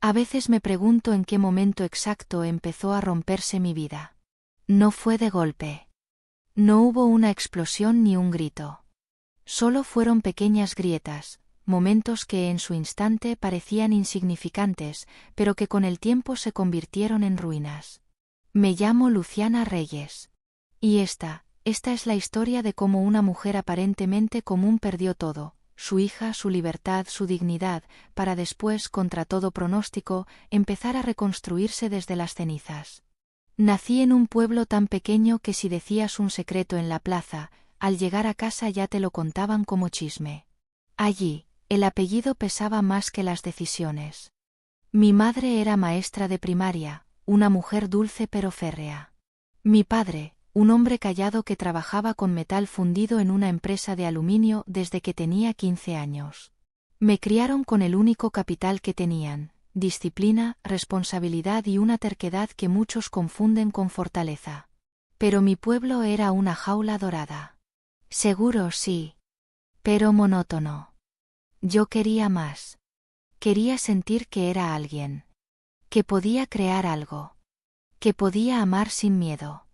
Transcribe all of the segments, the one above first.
A veces me pregunto en qué momento exacto empezó a romperse mi vida. No fue de golpe. No hubo una explosión ni un grito. Solo fueron pequeñas grietas, momentos que en su instante parecían insignificantes, pero que con el tiempo se convirtieron en ruinas. Me llamo Luciana Reyes. Y esta es la historia de cómo una mujer aparentemente común perdió todo, su hija, su libertad, su dignidad, para después, contra todo pronóstico, empezar a reconstruirse desde las cenizas. Nací en un pueblo tan pequeño que si decías un secreto en la plaza, al llegar a casa ya te lo contaban como chisme. Allí, el apellido pesaba más que las decisiones. Mi madre era maestra de primaria, una mujer dulce pero férrea. Mi padre, un hombre callado que trabajaba con metal fundido en una empresa de aluminio desde que tenía 15 años. Me criaron con el único capital que tenían: disciplina, responsabilidad y una terquedad que muchos confunden con fortaleza. Pero mi pueblo era una jaula dorada. Seguro sí, pero monótono. Yo quería más. Quería sentir que era alguien. Que podía crear algo. Que podía amar sin miedo.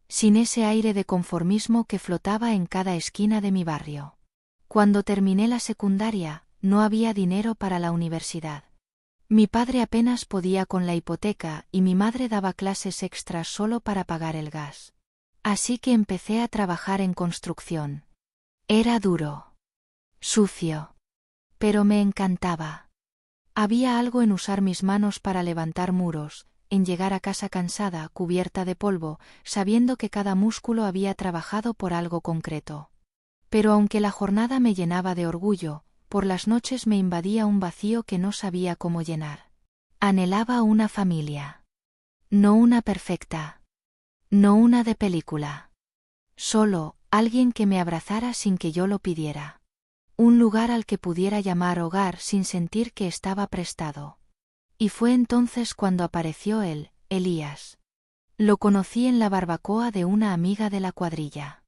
Sin ese aire de conformismo que flotaba en cada esquina de mi barrio. Cuando terminé la secundaria, no había dinero para la universidad. Mi padre apenas podía con la hipoteca y mi madre daba clases extras solo para pagar el gas. Así que empecé a trabajar en construcción. Era duro. Sucio. Pero me encantaba. Había algo en usar mis manos para levantar muros, en llegar a casa cansada, cubierta de polvo, sabiendo que cada músculo había trabajado por algo concreto. Pero aunque la jornada me llenaba de orgullo, por las noches me invadía un vacío que no sabía cómo llenar. Anhelaba una familia. No una perfecta. No una de película. Solo, alguien que me abrazara sin que yo lo pidiera. Un lugar al que pudiera llamar hogar sin sentir que estaba prestado. Y fue entonces cuando apareció él, Elías. Lo conocí en la barbacoa de una amiga de la cuadrilla.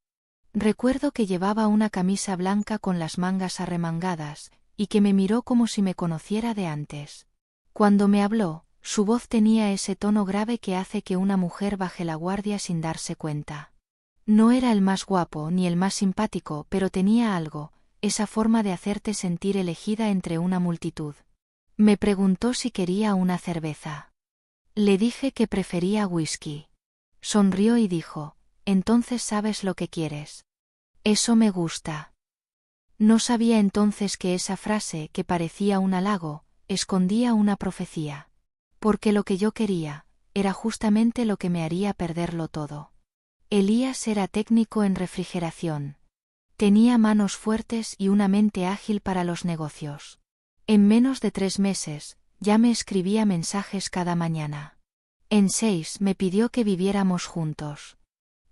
Recuerdo que llevaba una camisa blanca con las mangas arremangadas, y que me miró como si me conociera de antes. Cuando me habló, su voz tenía ese tono grave que hace que una mujer baje la guardia sin darse cuenta. No era el más guapo ni el más simpático, pero tenía algo, esa forma de hacerte sentir elegida entre una multitud. Me preguntó si quería una cerveza. Le dije que prefería whisky. Sonrió y dijo: «Entonces sabes lo que quieres». Eso me gusta. No sabía entonces que esa frase, que parecía un halago, escondía una profecía. Porque lo que yo quería, era justamente lo que me haría perderlo todo. Elías era técnico en refrigeración. Tenía manos fuertes y una mente ágil para los negocios. En menos de 3 meses, ya me escribía mensajes cada mañana. En 6 me pidió que viviéramos juntos.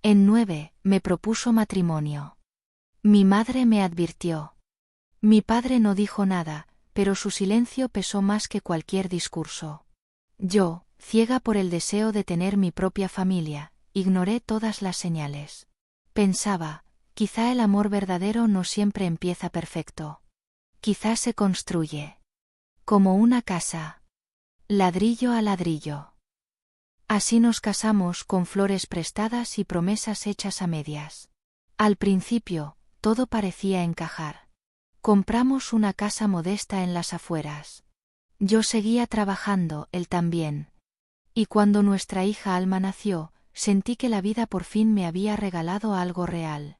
En 9 me propuso matrimonio. Mi madre me advirtió. Mi padre no dijo nada, pero su silencio pesó más que cualquier discurso. Yo, ciega por el deseo de tener mi propia familia, ignoré todas las señales. Pensaba: quizá el amor verdadero no siempre empieza perfecto. Quizá se construye. Como una casa. Ladrillo a ladrillo. Así nos casamos, con flores prestadas y promesas hechas a medias. Al principio, todo parecía encajar. Compramos una casa modesta en las afueras. Yo seguía trabajando, él también. Y cuando nuestra hija Alma nació, sentí que la vida por fin me había regalado algo real.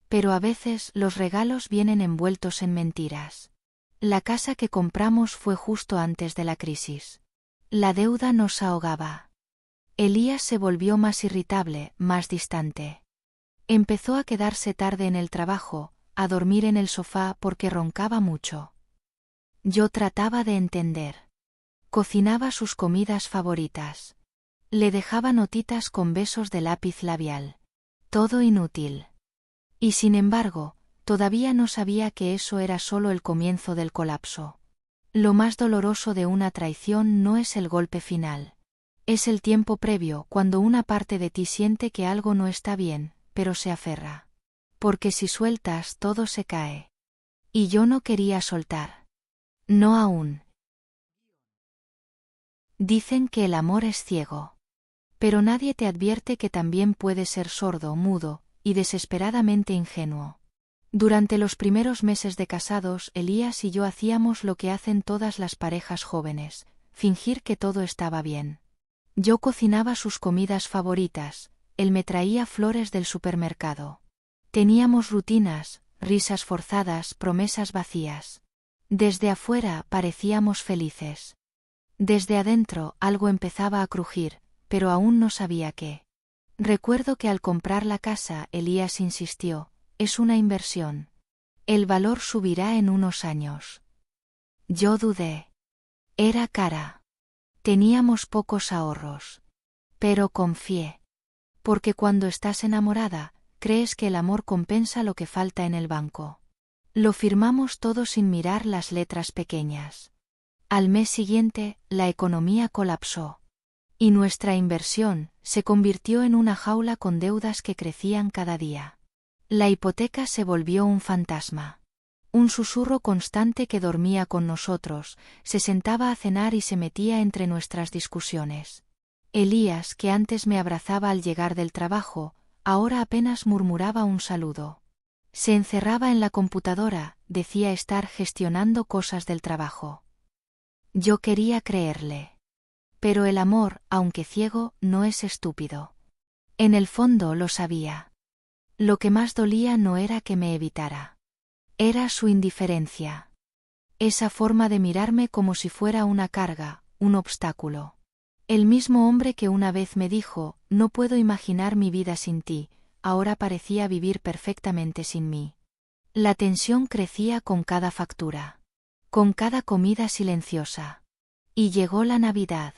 Pero a veces los regalos vienen envueltos en mentiras. La casa que compramos fue justo antes de la crisis. La deuda nos ahogaba. Elías se volvió más irritable, más distante. Empezó a quedarse tarde en el trabajo, a dormir en el sofá porque roncaba mucho. Yo trataba de entender. Cocinaba sus comidas favoritas. Le dejaba notitas con besos de lápiz labial. Todo inútil. Y sin embargo, todavía no sabía que eso era solo el comienzo del colapso. Lo más doloroso de una traición no es el golpe final. Es el tiempo previo, cuando una parte de ti siente que algo no está bien, pero se aferra. Porque si sueltas, todo se cae. Y yo no quería soltar. No aún. Dicen que el amor es ciego. Pero nadie te advierte que también puede ser sordo, mudo, y desesperadamente ingenuo. Durante los primeros meses de casados, Elías y yo hacíamos lo que hacen todas las parejas jóvenes, fingir que todo estaba bien. Yo cocinaba sus comidas favoritas, él me traía flores del supermercado. Teníamos rutinas, risas forzadas, promesas vacías. Desde afuera parecíamos felices. Desde adentro algo empezaba a crujir, pero aún no sabía qué. Recuerdo que al comprar la casa, Elías insistió: es una inversión. El valor subirá en unos años. Yo dudé. Era cara. Teníamos pocos ahorros. Pero confié. Porque cuando estás enamorada, crees que el amor compensa lo que falta en el banco. Lo firmamos todo sin mirar las letras pequeñas. Al mes siguiente, la economía colapsó. Y nuestra inversión se convirtió en una jaula con deudas que crecían cada día. La hipoteca se volvió un fantasma. Un susurro constante que dormía con nosotros, se sentaba a cenar y se metía entre nuestras discusiones. Elías, que antes me abrazaba al llegar del trabajo, ahora apenas murmuraba un saludo. Se encerraba en la computadora, decía estar gestionando cosas del trabajo. Yo quería creerle. Pero el amor, aunque ciego, no es estúpido. En el fondo lo sabía. Lo que más dolía no era que me evitara. Era su indiferencia. Esa forma de mirarme como si fuera una carga, un obstáculo. El mismo hombre que una vez me dijo: no puedo imaginar mi vida sin ti, ahora parecía vivir perfectamente sin mí. La tensión crecía con cada factura. Con cada comida silenciosa. Y llegó la Navidad.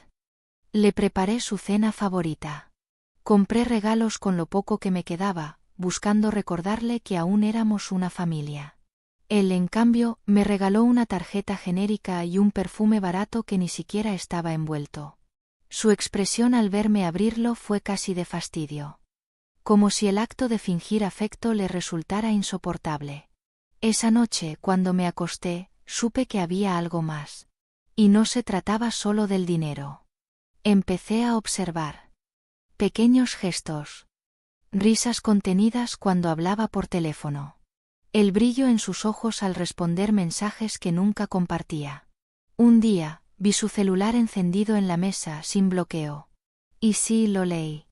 Le preparé su cena favorita. Compré regalos con lo poco que me quedaba, buscando recordarle que aún éramos una familia. Él, en cambio, me regaló una tarjeta genérica y un perfume barato que ni siquiera estaba envuelto. Su expresión al verme abrirlo fue casi de fastidio. Como si el acto de fingir afecto le resultara insoportable. Esa noche, cuando me acosté, supe que había algo más. Y no se trataba solo del dinero. Empecé a observar. Pequeños gestos. Risas contenidas cuando hablaba por teléfono. El brillo en sus ojos al responder mensajes que nunca compartía. Un día, vi su celular encendido en la mesa sin bloqueo. Y sí, lo leí.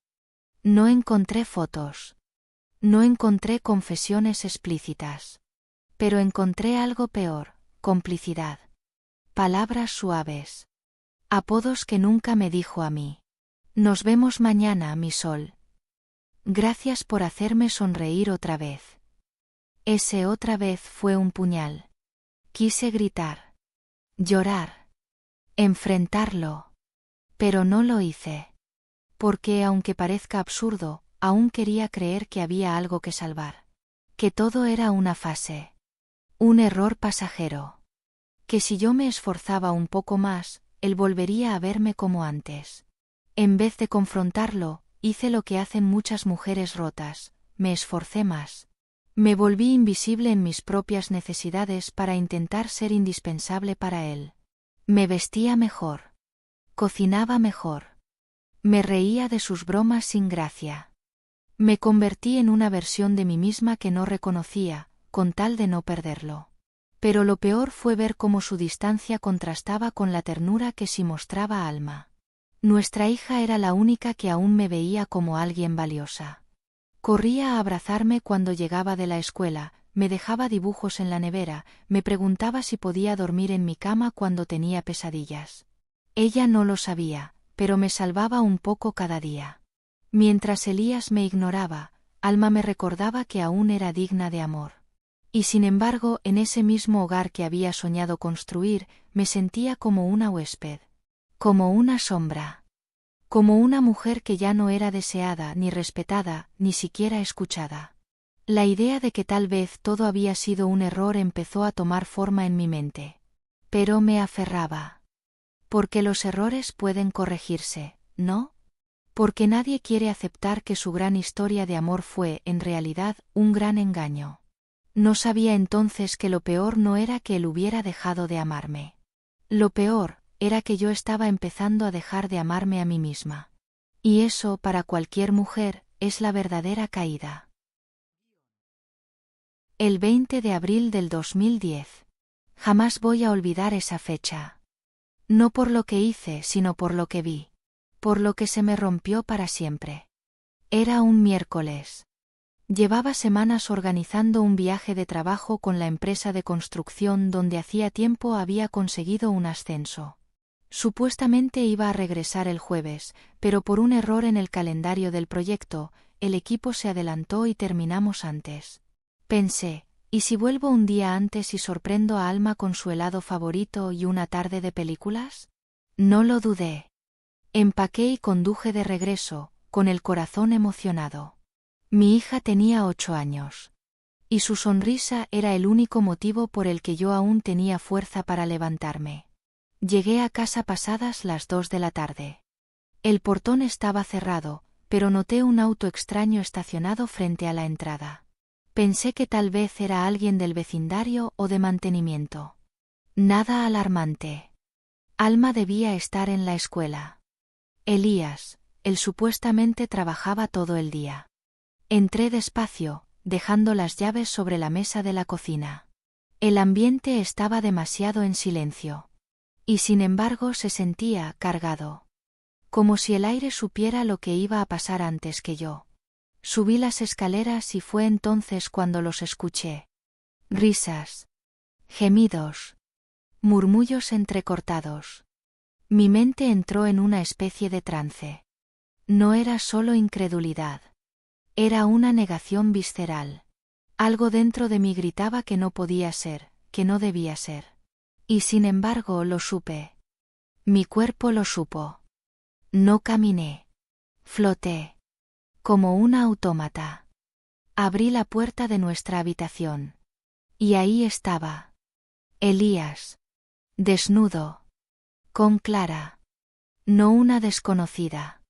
No encontré fotos. No encontré confesiones explícitas. Pero encontré algo peor: complicidad. Palabras suaves. Apodos que nunca me dijo a mí. Nos vemos mañana, mi sol. Gracias por hacerme sonreír otra vez. Ese otra vez fue un puñal. Quise gritar. Llorar. Enfrentarlo. Pero no lo hice. Porque, aunque parezca absurdo, aún quería creer que había algo que salvar. Que todo era una fase. Un error pasajero. Que si yo me esforzaba un poco más, él volvería a verme como antes. En vez de confrontarlo, hice lo que hacen muchas mujeres rotas: me esforcé más. Me volví invisible en mis propias necesidades para intentar ser indispensable para él. Me vestía mejor. Cocinaba mejor. Me reía de sus bromas sin gracia. Me convertí en una versión de mí misma que no reconocía, con tal de no perderlo. Pero lo peor fue ver cómo su distancia contrastaba con la ternura que sí mostraba Alma. Nuestra hija era la única que aún me veía como alguien valiosa. Corría a abrazarme cuando llegaba de la escuela, me dejaba dibujos en la nevera, me preguntaba si podía dormir en mi cama cuando tenía pesadillas. Ella no lo sabía, pero me salvaba un poco cada día. Mientras Elías me ignoraba, Alma me recordaba que aún era digna de amor. Y sin embargo, en ese mismo hogar que había soñado construir, me sentía como una huésped. Como una sombra. Como una mujer que ya no era deseada, ni respetada, ni siquiera escuchada. La idea de que tal vez todo había sido un error empezó a tomar forma en mi mente. Pero me aferraba. Porque los errores pueden corregirse, ¿no? Porque nadie quiere aceptar que su gran historia de amor fue, en realidad, un gran engaño. No sabía entonces que lo peor no era que él hubiera dejado de amarme. Lo peor, era que yo estaba empezando a dejar de amarme a mí misma. Y eso, para cualquier mujer, es la verdadera caída. El 20 de abril del 2010. Jamás voy a olvidar esa fecha. No por lo que hice, sino por lo que vi. Por lo que se me rompió para siempre. Era un miércoles. Llevaba semanas organizando un viaje de trabajo con la empresa de construcción donde hacía tiempo había conseguido un ascenso. Supuestamente iba a regresar el jueves, pero por un error en el calendario del proyecto, el equipo se adelantó y terminamos antes. Pensé, ¿y si vuelvo un día antes y sorprendo a Alma con su helado favorito y una tarde de películas? No lo dudé. Empaqué y conduje de regreso, con el corazón emocionado. Mi hija tenía 8 años. Y su sonrisa era el único motivo por el que yo aún tenía fuerza para levantarme. Llegué a casa pasadas las 2 de la tarde. El portón estaba cerrado, pero noté un auto extraño estacionado frente a la entrada. Pensé que tal vez era alguien del vecindario o de mantenimiento. Nada alarmante. Alma debía estar en la escuela. Elías, él supuestamente trabajaba todo el día. Entré despacio, dejando las llaves sobre la mesa de la cocina. El ambiente estaba demasiado en silencio. Y sin embargo se sentía cargado. Como si el aire supiera lo que iba a pasar antes que yo. Subí las escaleras y fue entonces cuando los escuché. Risas. Gemidos. Murmullos entrecortados. Mi mente entró en una especie de trance. No era solo incredulidad. Era una negación visceral. Algo dentro de mí gritaba que no podía ser, que no debía ser. Y sin embargo lo supe. Mi cuerpo lo supo. No caminé. Floté. Como una autómata. Abrí la puerta de nuestra habitación. Y ahí estaba. Elías. Desnudo. Con Clara. No una desconocida.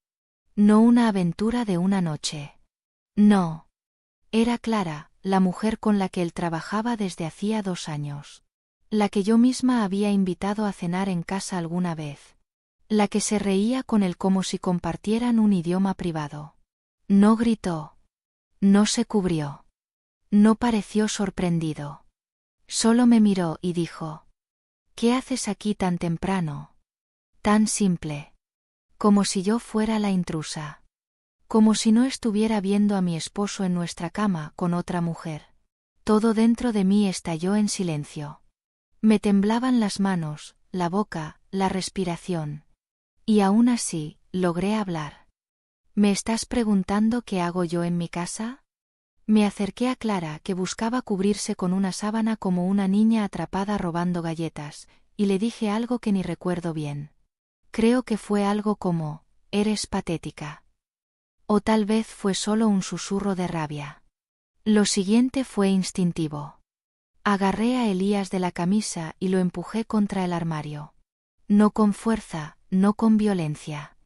No una aventura de una noche. No. Era Clara, la mujer con la que él trabajaba desde hacía 2 años. La que yo misma había invitado a cenar en casa alguna vez. La que se reía con él como si compartieran un idioma privado. No gritó. No se cubrió. No pareció sorprendido. Solo me miró y dijo: ¿Qué haces aquí tan temprano? Tan simple. Como si yo fuera la intrusa. Como si no estuviera viendo a mi esposo en nuestra cama con otra mujer. Todo dentro de mí estalló en silencio. Me temblaban las manos, la boca, la respiración. Y aún así, logré hablar. ¿Me estás preguntando qué hago yo en mi casa? Me acerqué a Clara, que buscaba cubrirse con una sábana como una niña atrapada robando galletas, y le dije algo que ni recuerdo bien. Creo que fue algo como: eres patética. O tal vez fue solo un susurro de rabia. Lo siguiente fue instintivo. Agarré a Elías de la camisa y lo empujé contra el armario. No con fuerza, no con violencia.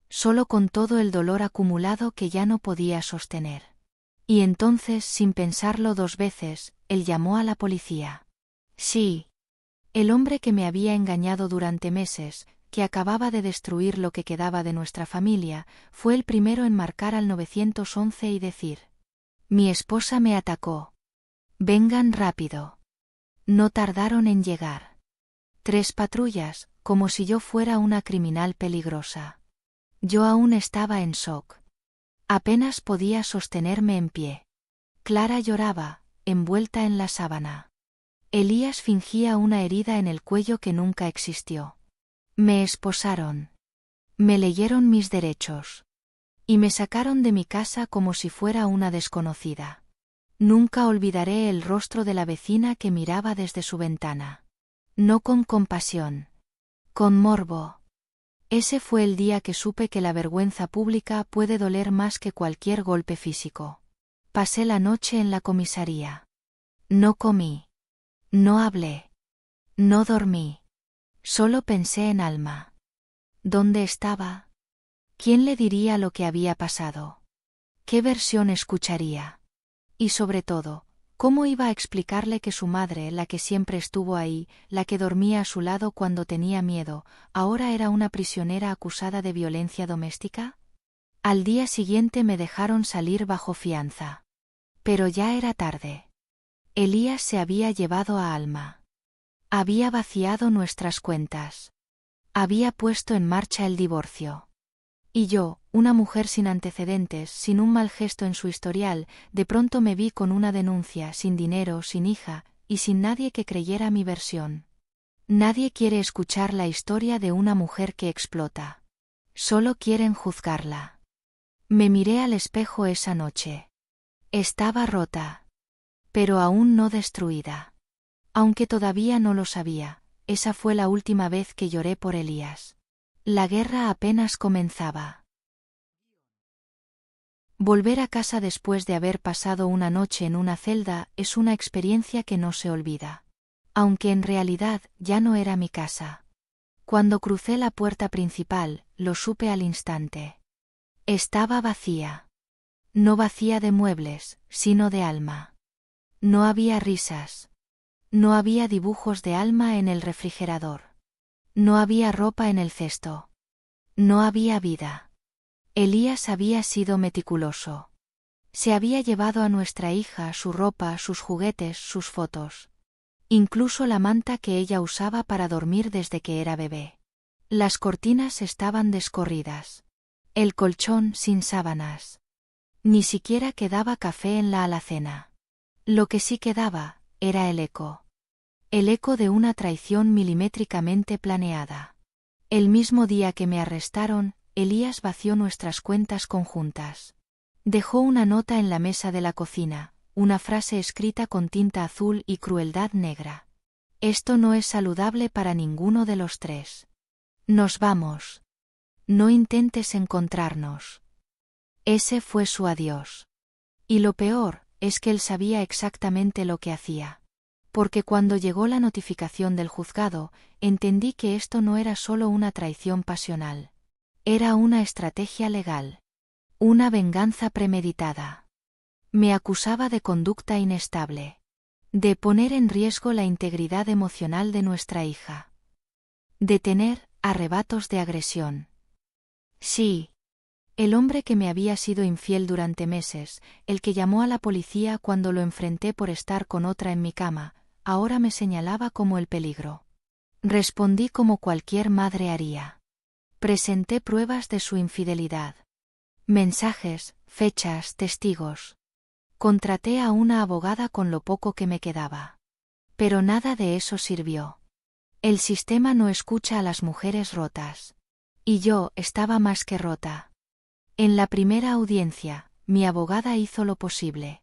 Solo con todo el dolor acumulado que ya no podía sostener. Y entonces, sin pensarlo 2 veces, él llamó a la policía. Sí. El hombre que me había engañado durante meses, que acababa de destruir lo que quedaba de nuestra familia, fue el primero en marcar al 911 y decir: mi esposa me atacó. Vengan rápido. No tardaron en llegar. 3 patrullas, como si yo fuera una criminal peligrosa. Yo aún estaba en shock. Apenas podía sostenerme en pie. Clara lloraba, envuelta en la sábana. Elías fingía una herida en el cuello que nunca existió. Me esposaron. Me leyeron mis derechos. Y me sacaron de mi casa como si fuera una desconocida. Nunca olvidaré el rostro de la vecina que miraba desde su ventana. No con compasión. Con morbo. Ese fue el día que supe que la vergüenza pública puede doler más que cualquier golpe físico. Pasé la noche en la comisaría. No comí. No hablé. No dormí. Solo pensé en Alma. ¿Dónde estaba? ¿Quién le diría lo que había pasado? ¿Qué versión escucharía? Y sobre todo, ¿Cómo iba a explicarle que su madre, la que siempre estuvo ahí, la que dormía a su lado cuando tenía miedo, ahora era una prisionera acusada de violencia doméstica? Al día siguiente me dejaron salir bajo fianza. Pero ya era tarde. Elías se había llevado a Alma. Había vaciado nuestras cuentas. Había puesto en marcha el divorcio. Y yo, una mujer sin antecedentes, sin un mal gesto en su historial, de pronto me vi con una denuncia, sin dinero, sin hija, y sin nadie que creyera mi versión. Nadie quiere escuchar la historia de una mujer que explota. Solo quieren juzgarla. Me miré al espejo esa noche. Estaba rota. Pero aún no destruida. Aunque todavía no lo sabía, esa fue la última vez que lloré por Elías. La guerra apenas comenzaba. Volver a casa después de haber pasado una noche en una celda es una experiencia que no se olvida. Aunque en realidad ya no era mi casa. Cuando crucé la puerta principal, lo supe al instante. Estaba vacía. No vacía de muebles, sino de alma. No había risas. No había dibujos de Alma en el refrigerador. No había ropa en el cesto. No había vida. Elías había sido meticuloso. Se había llevado a nuestra hija su ropa, sus juguetes, sus fotos. Incluso la manta que ella usaba para dormir desde que era bebé. Las cortinas estaban descorridas. El colchón sin sábanas. Ni siquiera quedaba café en la alacena. Lo que sí quedaba, era el eco. El eco de una traición milimétricamente planeada. El mismo día que me arrestaron, Elías vació nuestras cuentas conjuntas. Dejó una nota en la mesa de la cocina, una frase escrita con tinta azul y crueldad negra. Esto no es saludable para ninguno de los tres. Nos vamos. No intentes encontrarnos. Ese fue su adiós. Y lo peor, es que él sabía exactamente lo que hacía. Porque cuando llegó la notificación del juzgado, entendí que esto no era solo una traición pasional. Era una estrategia legal. Una venganza premeditada. Me acusaba de conducta inestable. De poner en riesgo la integridad emocional de nuestra hija. De tener arrebatos de agresión. Sí. El hombre que me había sido infiel durante meses, el que llamó a la policía cuando lo enfrenté por estar con otra en mi cama, ahora me señalaba como el peligro. Respondí como cualquier madre haría. Presenté pruebas de su infidelidad. Mensajes, fechas, testigos. Contraté a una abogada con lo poco que me quedaba. Pero nada de eso sirvió. El sistema no escucha a las mujeres rotas. Y yo estaba más que rota. En la primera audiencia, mi abogada hizo lo posible.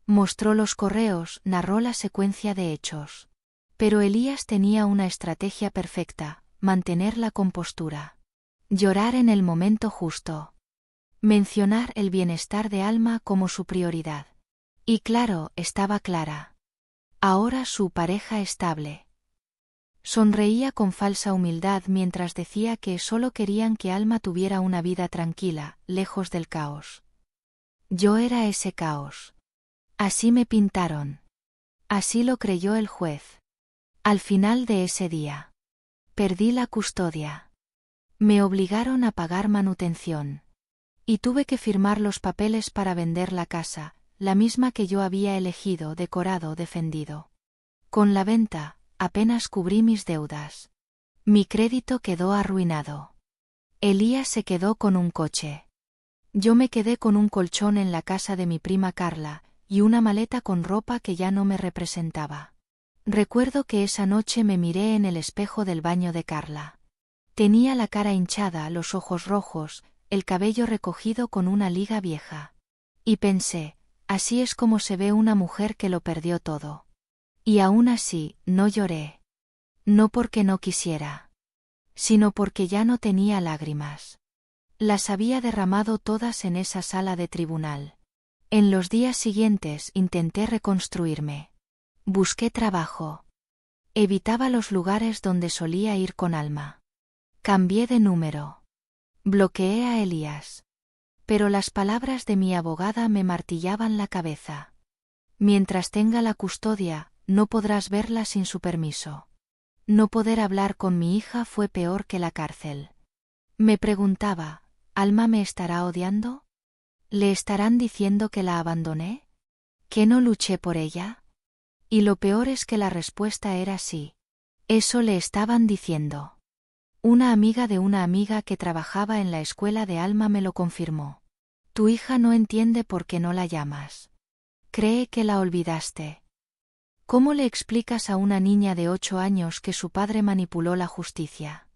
Mostró los correos, narró la secuencia de hechos. Pero Elías tenía una estrategia perfecta: mantener la compostura. Llorar en el momento justo. Mencionar el bienestar de Alma como su prioridad. Y claro, estaba clara. Ahora su pareja estable. Sonreía con falsa humildad mientras decía que solo querían que Alma tuviera una vida tranquila, lejos del caos. Yo era ese caos. Así me pintaron. Así lo creyó el juez. Al final de ese día. Perdí la custodia. Me obligaron a pagar manutención. Y tuve que firmar los papeles para vender la casa, la misma que yo había elegido, decorado, defendido. Con la venta, apenas cubrí mis deudas. Mi crédito quedó arruinado. Elías se quedó con un coche. Yo me quedé con un colchón en la casa de mi prima Carla, y una maleta con ropa que ya no me representaba. Recuerdo que esa noche me miré en el espejo del baño de Carla. Tenía la cara hinchada, los ojos rojos, el cabello recogido con una liga vieja. Y pensé, así es como se ve una mujer que lo perdió todo. Y aún así, no lloré. No porque no quisiera. Sino porque ya no tenía lágrimas. Las había derramado todas en esa sala de tribunal. En los días siguientes intenté reconstruirme. Busqué trabajo. Evitaba los lugares donde solía ir con Alma. Cambié de número. Bloqueé a Elías. Pero las palabras de mi abogada me martillaban la cabeza. Mientras tenga la custodia, no podrás verla sin su permiso. No poder hablar con mi hija fue peor que la cárcel. Me preguntaba, ¿Alma me estará odiando? ¿Le estarán diciendo que la abandoné? ¿Que no luché por ella? Y lo peor es que la respuesta era sí. Eso le estaban diciendo. Una amiga de una amiga que trabajaba en la escuela de Alma me lo confirmó. Tu hija no entiende por qué no la llamas. Cree que la olvidaste. ¿Cómo le explicas a una niña de 8 años que su padre manipuló la justicia?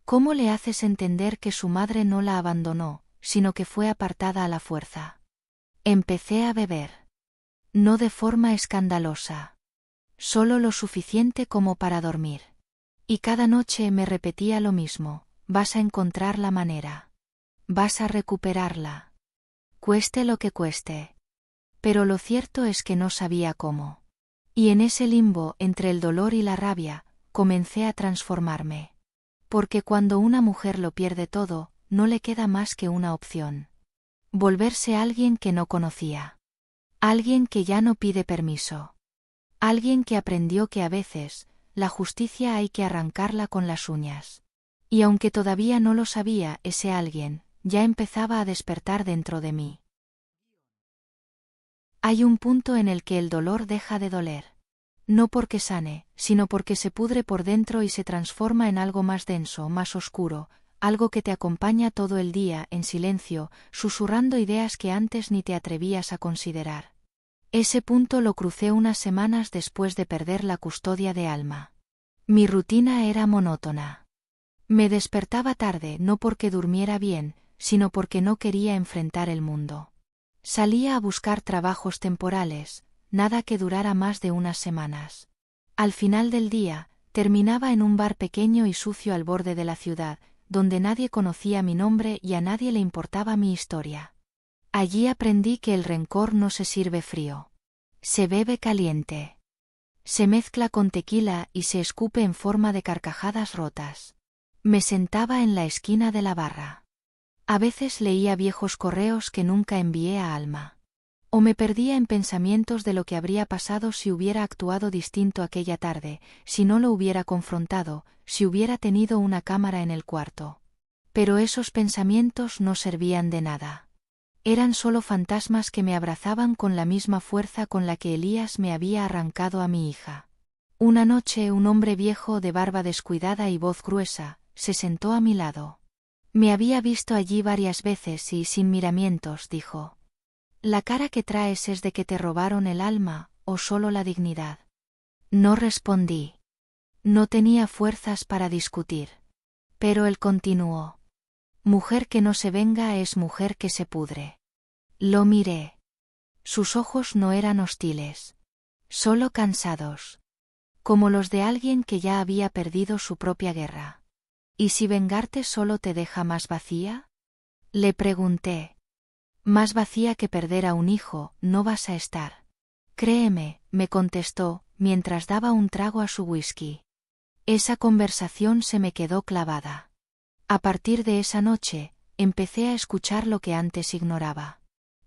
¿Cómo le haces entender que su madre no la abandonó, sino que fue apartada a la fuerza? Empecé a beber. No de forma escandalosa. Solo lo suficiente como para dormir. Y cada noche me repetía lo mismo, vas a encontrar la manera. Vas a recuperarla. Cueste lo que cueste. Pero lo cierto es que no sabía cómo. Y en ese limbo entre el dolor y la rabia, comencé a transformarme. Porque cuando una mujer lo pierde todo, no le queda más que una opción. Volverse alguien que no conocía. Alguien que ya no pide permiso. Alguien que aprendió que a veces, la justicia hay que arrancarla con las uñas. Y aunque todavía no lo sabía, ese alguien, ya empezaba a despertar dentro de mí. Hay un punto en el que el dolor deja de doler. No porque sane, sino porque se pudre por dentro y se transforma en algo más denso, más oscuro, algo que te acompaña todo el día, en silencio, susurrando ideas que antes ni te atrevías a considerar. Ese punto lo crucé unas semanas después de perder la custodia de Alma. Mi rutina era monótona. Me despertaba tarde no porque durmiera bien, sino porque no quería enfrentar el mundo. Salía a buscar trabajos temporales, nada que durara más de unas semanas. Al final del día, terminaba en un bar pequeño y sucio al borde de la ciudad, donde nadie conocía mi nombre y a nadie le importaba mi historia. Allí aprendí que el rencor no se sirve frío. Se bebe caliente. Se mezcla con tequila y se escupe en forma de carcajadas rotas. Me sentaba en la esquina de la barra. A veces leía viejos correos que nunca envié a Alma. O me perdía en pensamientos de lo que habría pasado si hubiera actuado distinto aquella tarde, si no lo hubiera confrontado, si hubiera tenido una cámara en el cuarto. Pero esos pensamientos no servían de nada. Eran solo fantasmas que me abrazaban con la misma fuerza con la que Elías me había arrancado a mi hija. Una noche un hombre viejo de barba descuidada y voz gruesa, se sentó a mi lado. Me había visto allí varias veces y sin miramientos dijo: «¿La cara que traes es de que te robaron el alma, o solo la dignidad?» No respondí. No tenía fuerzas para discutir. Pero él continuó: «Mujer que no se venga es mujer que se pudre». Lo miré. Sus ojos no eran hostiles. Solo cansados. Como los de alguien que ya había perdido su propia guerra. ¿Y si vengarte solo te deja más vacía? Le pregunté. Más vacía que perder a un hijo, no vas a estar. Créeme, me contestó, mientras daba un trago a su whisky. Esa conversación se me quedó clavada. A partir de esa noche, empecé a escuchar lo que antes ignoraba.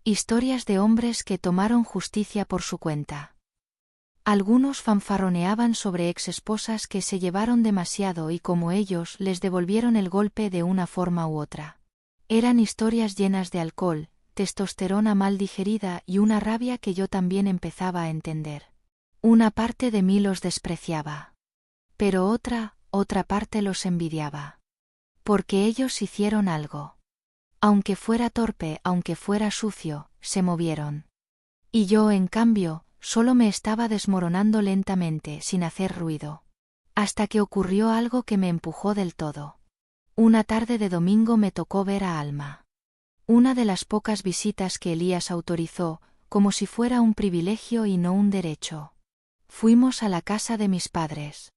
Historias de hombres que tomaron justicia por su cuenta. Algunos fanfarroneaban sobre exesposas que se llevaron demasiado y como ellos les devolvieron el golpe de una forma u otra. Eran historias llenas de alcohol, testosterona mal digerida y una rabia que yo también empezaba a entender. Una parte de mí los despreciaba. Pero otra parte los envidiaba. Porque ellos hicieron algo. Aunque fuera torpe, aunque fuera sucio, se movieron. Y yo, en cambio, solo me estaba desmoronando lentamente, sin hacer ruido. Hasta que ocurrió algo que me empujó del todo. Una tarde de domingo me tocó ver a Alma. Una de las pocas visitas que Elías autorizó, como si fuera un privilegio y no un derecho. Fuimos a la casa de mis padres.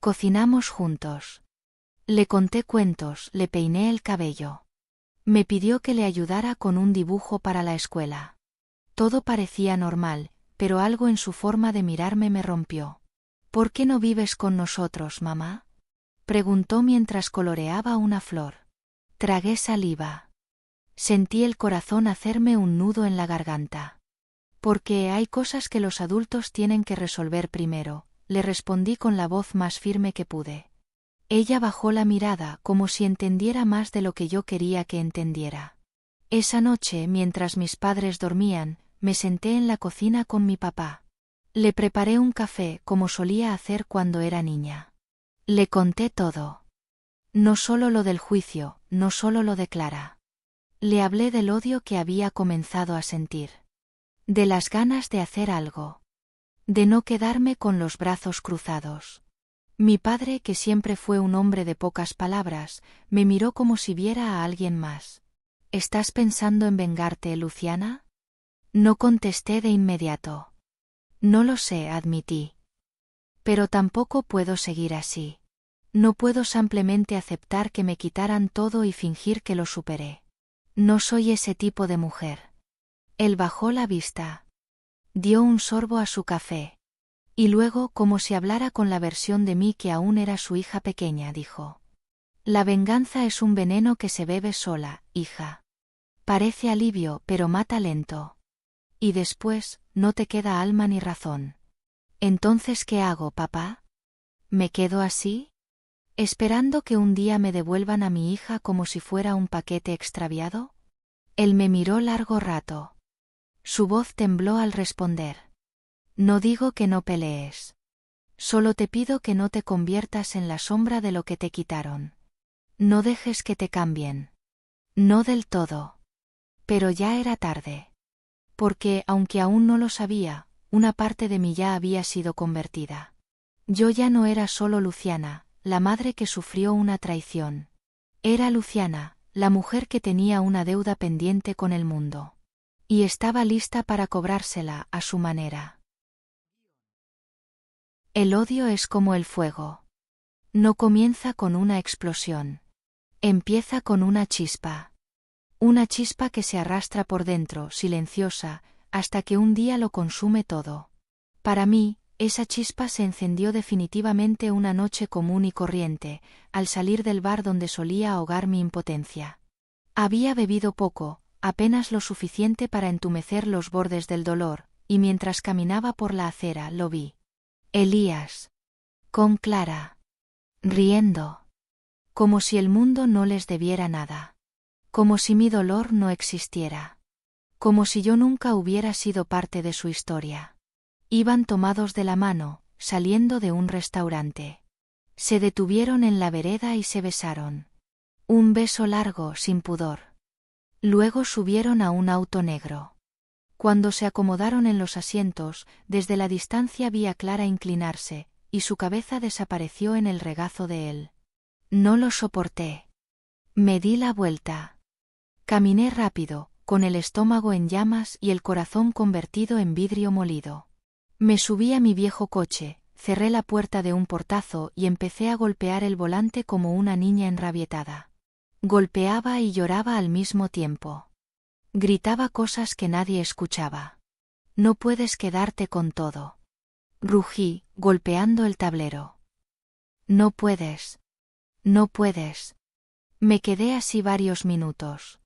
Cocinamos juntos. Le conté cuentos, le peiné el cabello. Me pidió que le ayudara con un dibujo para la escuela. Todo parecía normal, pero algo en su forma de mirarme me rompió. ¿Por qué no vives con nosotros, mamá?, preguntó mientras coloreaba una flor. Tragué saliva. Sentí el corazón hacerme un nudo en la garganta. Porque hay cosas que los adultos tienen que resolver primero, le respondí con la voz más firme que pude. Ella bajó la mirada como si entendiera más de lo que yo quería que entendiera. Esa noche, mientras mis padres dormían, me senté en la cocina con mi papá. Le preparé un café como solía hacer cuando era niña. Le conté todo. No solo lo del juicio, no solo lo de Clara. Le hablé del odio que había comenzado a sentir. De las ganas de hacer algo. De no quedarme con los brazos cruzados. Mi padre, que siempre fue un hombre de pocas palabras, me miró como si viera a alguien más. ¿Estás pensando en vengarte, Luciana? No contesté de inmediato. No lo sé, admití. Pero tampoco puedo seguir así. No puedo simplemente aceptar que me quitaran todo y fingir que lo superé. No soy ese tipo de mujer. Él bajó la vista. Dio un sorbo a su café. Y luego, como si hablara con la versión de mí que aún era su hija pequeña, dijo: La venganza es un veneno que se bebe sola, hija. Parece alivio, pero mata lento. Y después, no te queda alma ni razón. Entonces, ¿qué hago, papá? ¿Me quedo así? ¿Esperando que un día me devuelvan a mi hija como si fuera un paquete extraviado? Él me miró largo rato. Su voz tembló al responder. No digo que no pelees. Solo te pido que no te conviertas en la sombra de lo que te quitaron. No dejes que te cambien. No del todo. Pero ya era tarde. Porque, aunque aún no lo sabía, una parte de mí ya había sido convertida. Yo ya no era solo Luciana, la madre que sufrió una traición. Era Luciana, la mujer que tenía una deuda pendiente con el mundo. Y estaba lista para cobrársela a su manera. El odio es como el fuego. No comienza con una explosión. Empieza con una chispa. Una chispa que se arrastra por dentro, silenciosa, hasta que un día lo consume todo. Para mí, esa chispa se encendió definitivamente una noche común y corriente, al salir del bar donde solía ahogar mi impotencia. Había bebido poco, apenas lo suficiente para entumecer los bordes del dolor, y mientras caminaba por la acera lo vi. Elías. Con Clara. Riendo. Como si el mundo no les debiera nada. Como si mi dolor no existiera. Como si yo nunca hubiera sido parte de su historia. Iban tomados de la mano, saliendo de un restaurante. Se detuvieron en la vereda y se besaron. Un beso largo, sin pudor. Luego subieron a un auto negro. Cuando se acomodaron en los asientos, desde la distancia vi a Clara inclinarse, y su cabeza desapareció en el regazo de él. No lo soporté. Me di la vuelta. Caminé rápido, con el estómago en llamas y el corazón convertido en vidrio molido. Me subí a mi viejo coche, cerré la puerta de un portazo y empecé a golpear el volante como una niña enrabietada. Golpeaba y lloraba al mismo tiempo. Gritaba cosas que nadie escuchaba. No puedes quedarte con todo. Rugí, golpeando el tablero. No puedes. No puedes. Me quedé así varios minutos.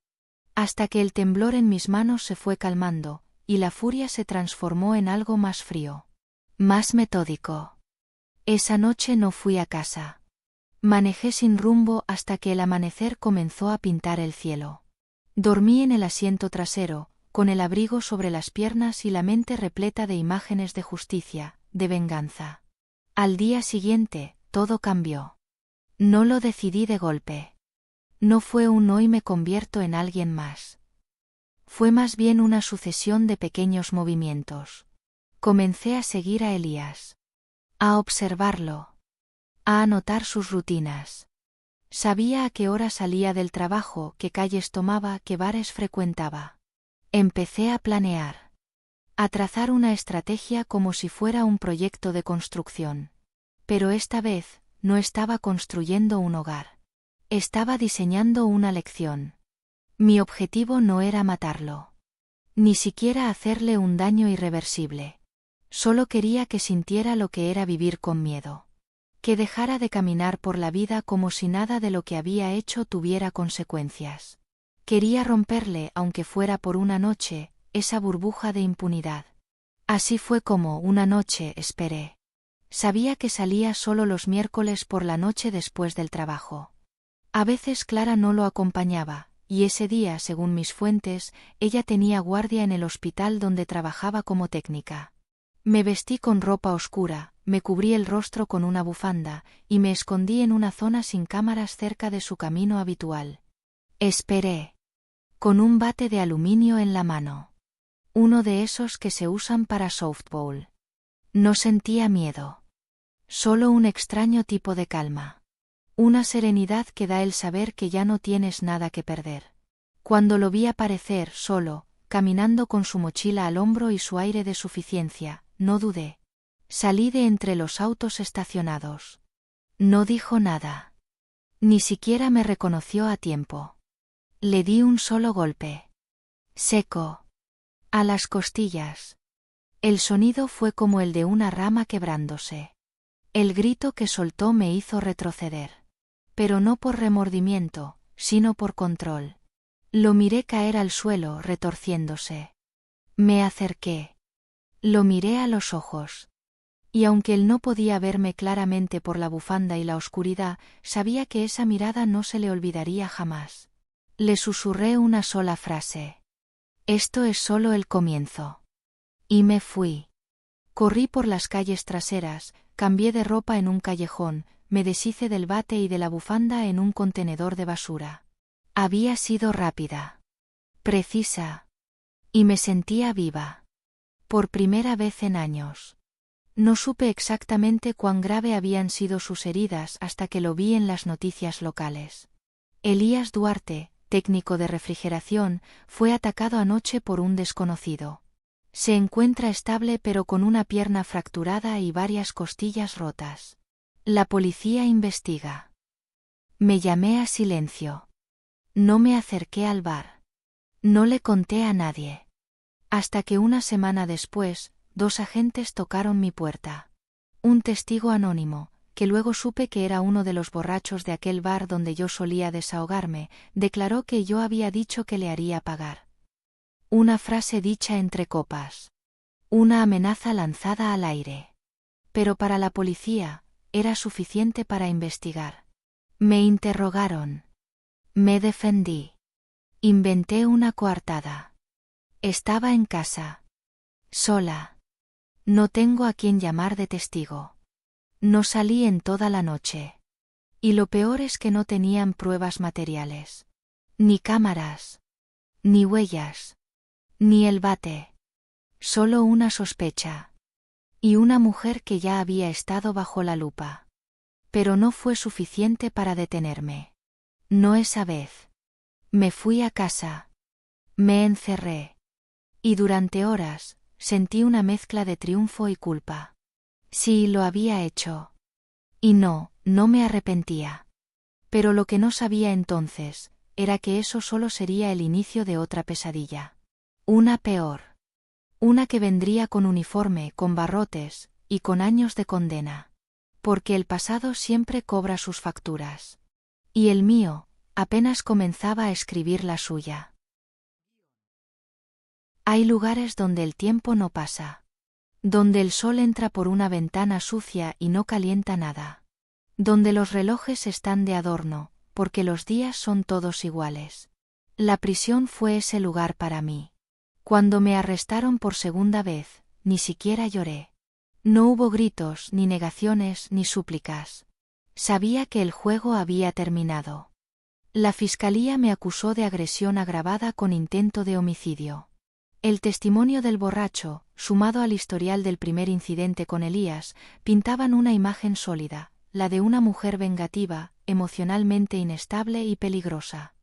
Hasta que el temblor en mis manos se fue calmando, y la furia se transformó en algo más frío. Más metódico. Esa noche no fui a casa. Manejé sin rumbo hasta que el amanecer comenzó a pintar el cielo. Dormí en el asiento trasero, con el abrigo sobre las piernas y la mente repleta de imágenes de justicia, de venganza. Al día siguiente, todo cambió. No lo decidí de golpe. No fue un hoy me convierto en alguien más. Fue más bien una sucesión de pequeños movimientos. Comencé a seguir a Elías. A observarlo. A anotar sus rutinas. Sabía a qué hora salía del trabajo, qué calles tomaba, qué bares frecuentaba. Empecé a planear. A trazar una estrategia como si fuera un proyecto de construcción. Pero esta vez, no estaba construyendo un hogar. Estaba diseñando una lección. Mi objetivo no era matarlo. Ni siquiera hacerle un daño irreversible. Solo quería que sintiera lo que era vivir con miedo. Que dejara de caminar por la vida como si nada de lo que había hecho tuviera consecuencias. Quería romperle, aunque fuera por una noche, esa burbuja de impunidad. Así fue como, una noche, esperé. Sabía que salía solo los miércoles por la noche después del trabajo. A veces Clara no lo acompañaba, y ese día, según mis fuentes, ella tenía guardia en el hospital donde trabajaba como técnica. Me vestí con ropa oscura, me cubrí el rostro con una bufanda, y me escondí en una zona sin cámaras cerca de su camino habitual. Esperé. Con un bate de aluminio en la mano. Uno de esos que se usan para softball. No sentía miedo. Solo un extraño tipo de calma. Una serenidad que da el saber que ya no tienes nada que perder. Cuando lo vi aparecer solo, caminando con su mochila al hombro y su aire de suficiencia, no dudé. Salí de entre los autos estacionados. No dijo nada. Ni siquiera me reconoció a tiempo. Le di un solo golpe. Seco. A las costillas. El sonido fue como el de una rama quebrándose. El grito que soltó me hizo retroceder. Pero no por remordimiento, sino por control. Lo miré caer al suelo retorciéndose. Me acerqué. Lo miré a los ojos. Y aunque él no podía verme claramente por la bufanda y la oscuridad, sabía que esa mirada no se le olvidaría jamás. Le susurré una sola frase. Esto es solo el comienzo. Y me fui. Corrí por las calles traseras, cambié de ropa en un callejón, me deshice del bate y de la bufanda en un contenedor de basura. Había sido rápida. Precisa. Y me sentía viva. Por primera vez en años. No supe exactamente cuán grave habían sido sus heridas hasta que lo vi en las noticias locales. Elías Duarte, técnico de refrigeración, fue atacado anoche por un desconocido. Se encuentra estable pero con una pierna fracturada y varias costillas rotas. La policía investiga. Me llamé a silencio. No me acerqué al bar. No le conté a nadie. Hasta que una semana después, 2 agentes tocaron mi puerta. Un testigo anónimo, que luego supe que era uno de los borrachos de aquel bar donde yo solía desahogarme, declaró que yo había dicho que le haría pagar. Una frase dicha entre copas. Una amenaza lanzada al aire. Pero para la policía, era suficiente para investigar. Me interrogaron. Me defendí. Inventé una coartada. Estaba en casa. Sola. No tengo a quien llamar de testigo. No salí en toda la noche. Y lo peor es que no tenían pruebas materiales. Ni cámaras. Ni huellas. Ni el bate. Solo una sospecha. Y una mujer que ya había estado bajo la lupa. Pero no fue suficiente para detenerme. No esa vez. Me fui a casa. Me encerré. Y durante horas, sentí una mezcla de triunfo y culpa. Sí, lo había hecho. Y no me arrepentía. Pero lo que no sabía entonces, era que eso solo sería el inicio de otra pesadilla. Una peor. Una que vendría con uniforme, con barrotes, y con años de condena. Porque el pasado siempre cobra sus facturas. Y el mío, apenas comenzaba a escribir la suya. Hay lugares donde el tiempo no pasa. Donde el sol entra por una ventana sucia y no calienta nada. Donde los relojes están de adorno, porque los días son todos iguales. La prisión fue ese lugar para mí. Cuando me arrestaron por segunda vez, ni siquiera lloré. No hubo gritos, ni negaciones, ni súplicas. Sabía que el juego había terminado. La fiscalía me acusó de agresión agravada con intento de homicidio. El testimonio del borracho, sumado al historial del primer incidente con Elías, pintaban una imagen sólida, la de una mujer vengativa, emocionalmente inestable y peligrosa.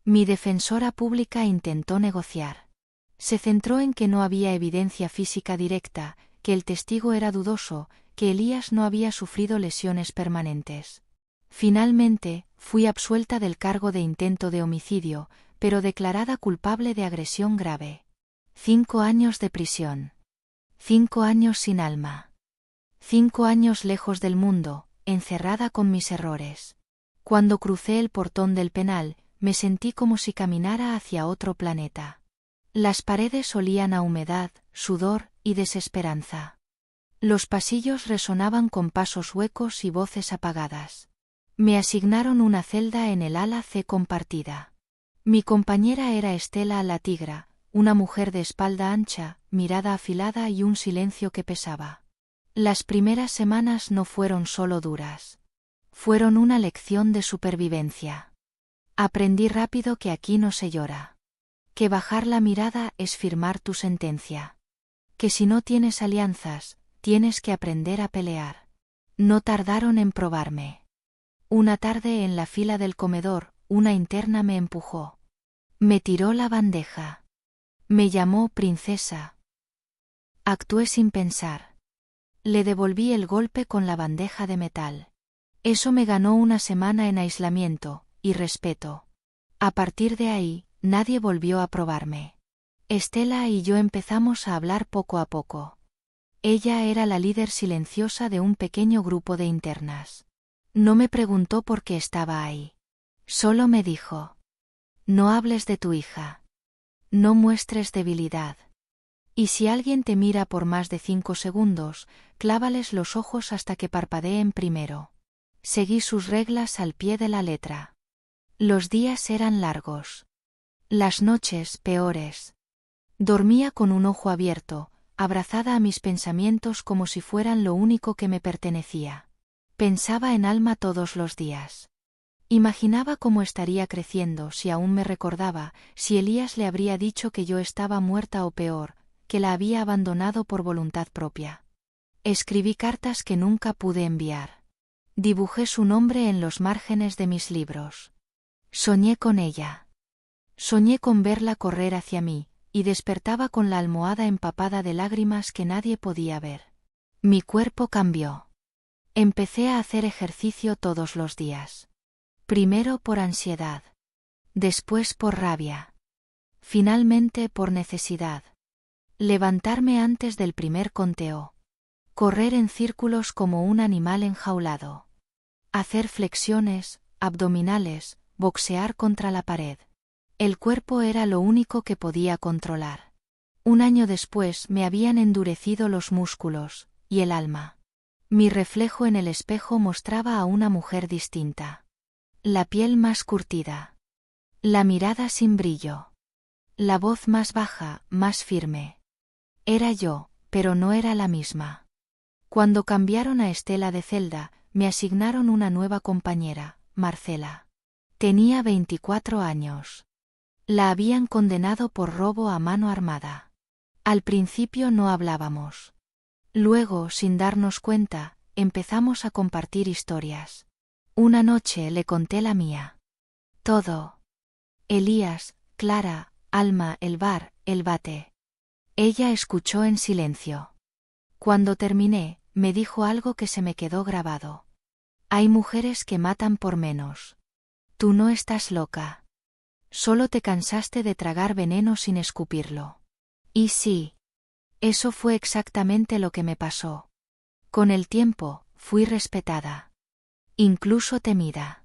Mi defensora pública intentó negociar. Se centró en que no había evidencia física directa, que el testigo era dudoso, que Elías no había sufrido lesiones permanentes. Finalmente, fui absuelta del cargo de intento de homicidio, pero declarada culpable de agresión grave. 5 años de prisión. 5 años sin alma. 5 años lejos del mundo, encerrada con mis errores. Cuando crucé el portón del penal, me sentí como si caminara hacia otro planeta. Las paredes olían a humedad, sudor y desesperanza. Los pasillos resonaban con pasos huecos y voces apagadas. Me asignaron una celda en el ala C compartida. Mi compañera era Estela la tigra, una mujer de espalda ancha, mirada afilada y un silencio que pesaba. Las primeras semanas no fueron solo duras. Fueron una lección de supervivencia. Aprendí rápido que aquí no se llora. Que bajar la mirada es firmar tu sentencia. Que si no tienes alianzas, tienes que aprender a pelear. No tardaron en probarme. Una tarde en la fila del comedor, una interna me empujó. Me tiró la bandeja. Me llamó princesa. Actué sin pensar. Le devolví el golpe con la bandeja de metal. Eso me ganó una semana en aislamiento y respeto. A partir de ahí, nadie volvió a probarme. Estela y yo empezamos a hablar poco a poco. Ella era la líder silenciosa de un pequeño grupo de internas. No me preguntó por qué estaba ahí. Solo me dijo: no hables de tu hija. No muestres debilidad. Y si alguien te mira por más de 5 segundos, clávales los ojos hasta que parpadeen primero. Seguí sus reglas al pie de la letra. Los días eran largos. Las noches peores. Dormía con un ojo abierto, abrazada a mis pensamientos como si fueran lo único que me pertenecía. Pensaba en Alma todos los días. Imaginaba cómo estaría creciendo si aún me recordaba, si Elías le habría dicho que yo estaba muerta o peor, que la había abandonado por voluntad propia. Escribí cartas que nunca pude enviar. Dibujé su nombre en los márgenes de mis libros. Soñé con ella. Soñé con verla correr hacia mí, y despertaba con la almohada empapada de lágrimas que nadie podía ver. Mi cuerpo cambió. Empecé a hacer ejercicio todos los días. Primero por ansiedad. Después por rabia. Finalmente por necesidad. Levantarme antes del primer conteo. Correr en círculos como un animal enjaulado. Hacer flexiones, abdominales, boxear contra la pared. El cuerpo era lo único que podía controlar. Un año después me habían endurecido los músculos, y el alma. Mi reflejo en el espejo mostraba a una mujer distinta. La piel más curtida. La mirada sin brillo. La voz más baja, más firme. Era yo, pero no era la misma. Cuando cambiaron a Estela de celda, me asignaron una nueva compañera, Marcela. Tenía 24 años. La habían condenado por robo a mano armada. Al principio no hablábamos. Luego, sin darnos cuenta, empezamos a compartir historias. Una noche le conté la mía. Todo. Elías, Clara, Alma, el bar, el bate. Ella escuchó en silencio. Cuando terminé, me dijo algo que se me quedó grabado. Hay mujeres que matan por menos. Tú no estás loca. Solo te cansaste de tragar veneno sin escupirlo. Y sí. Eso fue exactamente lo que me pasó. Con el tiempo, fui respetada. Incluso temida.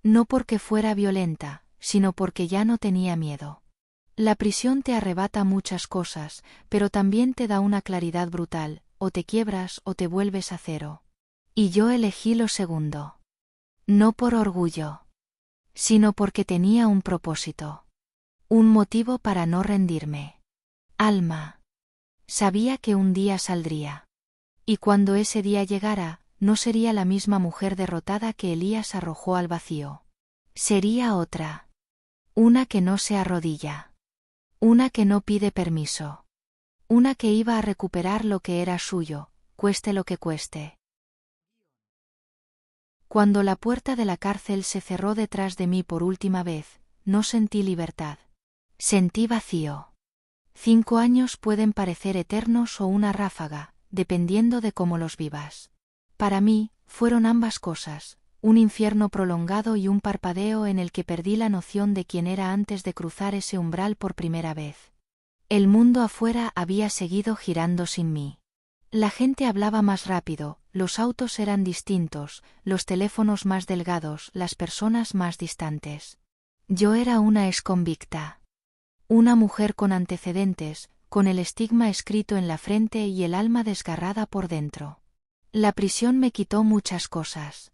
No porque fuera violenta, sino porque ya no tenía miedo. La prisión te arrebata muchas cosas, pero también te da una claridad brutal, o te quiebras o te vuelves a cero. Y yo elegí lo segundo. No por orgullo, sino porque tenía un propósito. Un motivo para no rendirme. Alma. Sabía que un día saldría. Y cuando ese día llegara, no sería la misma mujer derrotada que Elías arrojó al vacío. Sería otra. Una que no se arrodilla. Una que no pide permiso. Una que iba a recuperar lo que era suyo, cueste lo que cueste. Cuando la puerta de la cárcel se cerró detrás de mí por última vez, no sentí libertad. Sentí vacío. 5 años pueden parecer eternos o una ráfaga, dependiendo de cómo los vivas. Para mí, fueron ambas cosas, un infierno prolongado y un parpadeo en el que perdí la noción de quién era antes de cruzar ese umbral por primera vez. El mundo afuera había seguido girando sin mí. La gente hablaba más rápido, los autos eran distintos, los teléfonos más delgados, las personas más distantes. Yo era una exconvicta. Una mujer con antecedentes, con el estigma escrito en la frente y el alma desgarrada por dentro. La prisión me quitó muchas cosas.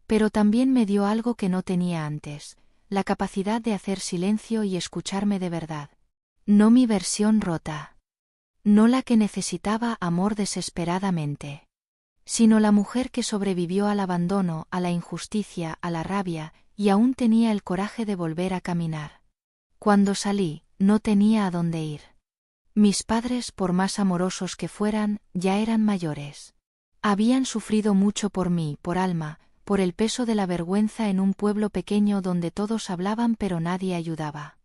Pero también me dio algo que no tenía antes, la capacidad de hacer silencio y escucharme de verdad. No mi versión rota. No la que necesitaba amor desesperadamente. Sino la mujer que sobrevivió al abandono, a la injusticia, a la rabia, y aún tenía el coraje de volver a caminar. Cuando salí, no tenía a dónde ir. Mis padres, por más amorosos que fueran, ya eran mayores. Habían sufrido mucho por mí, por Alma, por el peso de la vergüenza en un pueblo pequeño donde todos hablaban pero nadie ayudaba.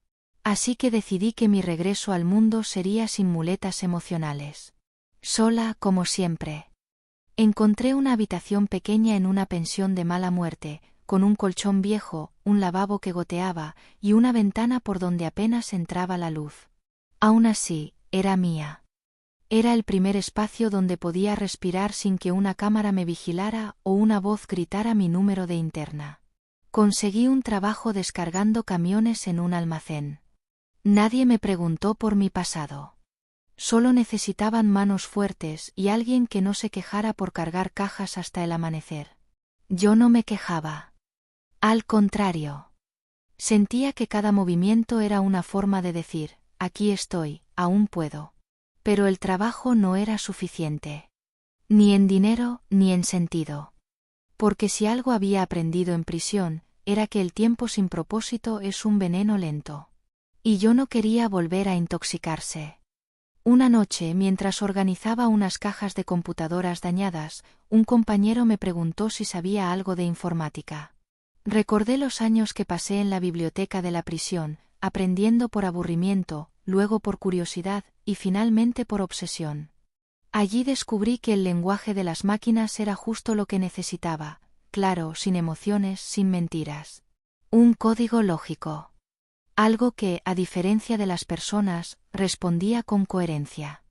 Así que decidí que mi regreso al mundo sería sin muletas emocionales. Sola, como siempre. Encontré una habitación pequeña en una pensión de mala muerte, con un colchón viejo, un lavabo que goteaba, y una ventana por donde apenas entraba la luz. Aún así, era mía. Era el primer espacio donde podía respirar sin que una cámara me vigilara o una voz gritara mi número de interna. Conseguí un trabajo descargando camiones en un almacén. Nadie me preguntó por mi pasado. Solo necesitaban manos fuertes y alguien que no se quejara por cargar cajas hasta el amanecer. Yo no me quejaba. Al contrario. Sentía que cada movimiento era una forma de decir, aquí estoy, aún puedo. Pero el trabajo no era suficiente. Ni en dinero, ni en sentido. Porque si algo había aprendido en prisión, era que el tiempo sin propósito es un veneno lento. Y yo no quería volver a intoxicarse. Una noche, mientras organizaba unas cajas de computadoras dañadas, un compañero me preguntó si sabía algo de informática. Recordé los años que pasé en la biblioteca de la prisión, aprendiendo por aburrimiento, luego por curiosidad, y finalmente por obsesión. Allí descubrí que el lenguaje de las máquinas era justo lo que necesitaba, claro, sin emociones, sin mentiras. Un código lógico. Algo que, a diferencia de las personas, respondía con coherencia.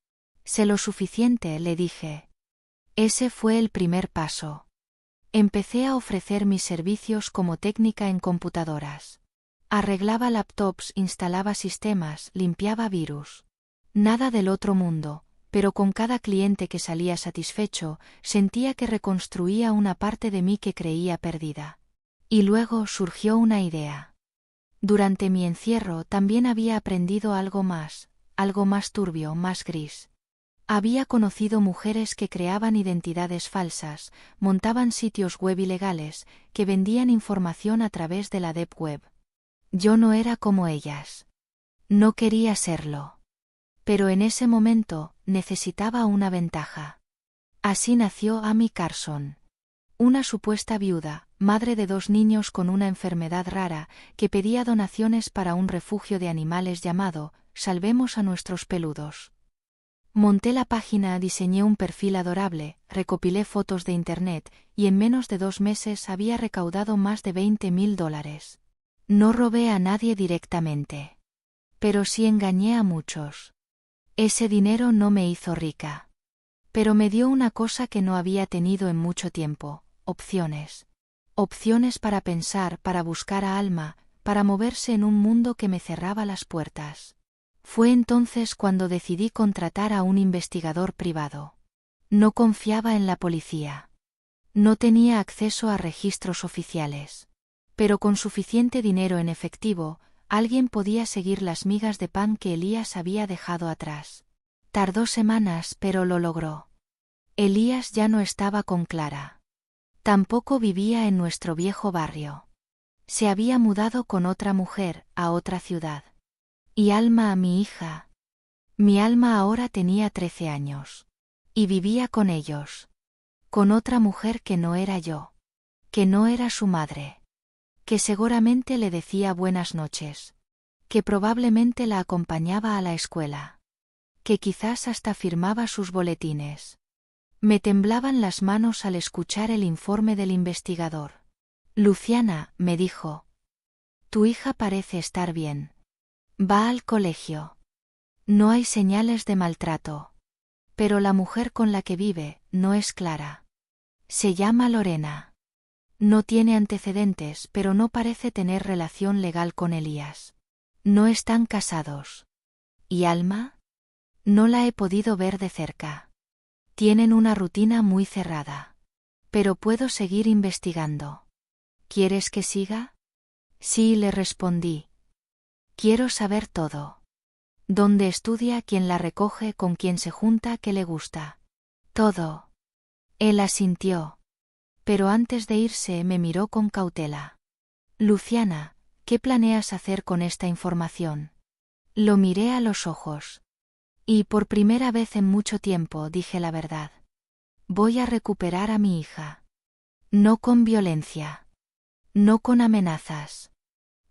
Sé lo suficiente, le dije. Ese fue el primer paso. Empecé a ofrecer mis servicios como técnica en computadoras. Arreglaba laptops, instalaba sistemas, limpiaba virus. Nada del otro mundo, pero con cada cliente que salía satisfecho, sentía que reconstruía una parte de mí que creía perdida. Y luego surgió una idea. Durante mi encierro también había aprendido algo más turbio, más gris. Había conocido mujeres que creaban identidades falsas, montaban sitios web ilegales, que vendían información a través de la Deep Web. Yo no era como ellas. No quería serlo. Pero en ese momento, necesitaba una ventaja. Así nació Amy Carson. Una supuesta viuda, madre de 2 niños con una enfermedad rara, que pedía donaciones para un refugio de animales llamado Salvemos a nuestros peludos. Monté la página, diseñé un perfil adorable, recopilé fotos de internet, y en menos de 2 meses había recaudado más de $20,000. No robé a nadie directamente. Pero sí engañé a muchos. Ese dinero no me hizo rica. Pero me dio una cosa que no había tenido en mucho tiempo: opciones. Opciones para pensar, para buscar a Alma, para moverse en un mundo que me cerraba las puertas. Fue entonces cuando decidí contratar a un investigador privado. No confiaba en la policía. No tenía acceso a registros oficiales. Pero con suficiente dinero en efectivo, alguien podía seguir las migas de pan que Elías había dejado atrás. Tardó semanas, pero lo logró. Elías ya no estaba con Clara. Tampoco vivía en nuestro viejo barrio. Se había mudado con otra mujer, a otra ciudad. Y Alma, a mi hija. Mi Alma ahora tenía 13 años. Y vivía con ellos. Con otra mujer que no era yo. Que no era su madre. Que seguramente le decía buenas noches. Que probablemente la acompañaba a la escuela. Que quizás hasta firmaba sus boletines. Me temblaban las manos al escuchar el informe del investigador. Luciana, me dijo. Tu hija parece estar bien. Va al colegio. No hay señales de maltrato. Pero la mujer con la que vive no es Clara. Se llama Lorena. No tiene antecedentes, pero no parece tener relación legal con Elías. No están casados. ¿Y Alma? No la he podido ver de cerca. Tienen una rutina muy cerrada. Pero puedo seguir investigando. ¿Quieres que siga? Sí, le respondí. Quiero saber todo. ¿Dónde estudia, quién la recoge, con quién se junta, qué le gusta? Todo. Él asintió. Pero antes de irse me miró con cautela. Luciana, ¿qué planeas hacer con esta información? Lo miré a los ojos. Y por primera vez en mucho tiempo dije la verdad. Voy a recuperar a mi hija. No con violencia. No con amenazas.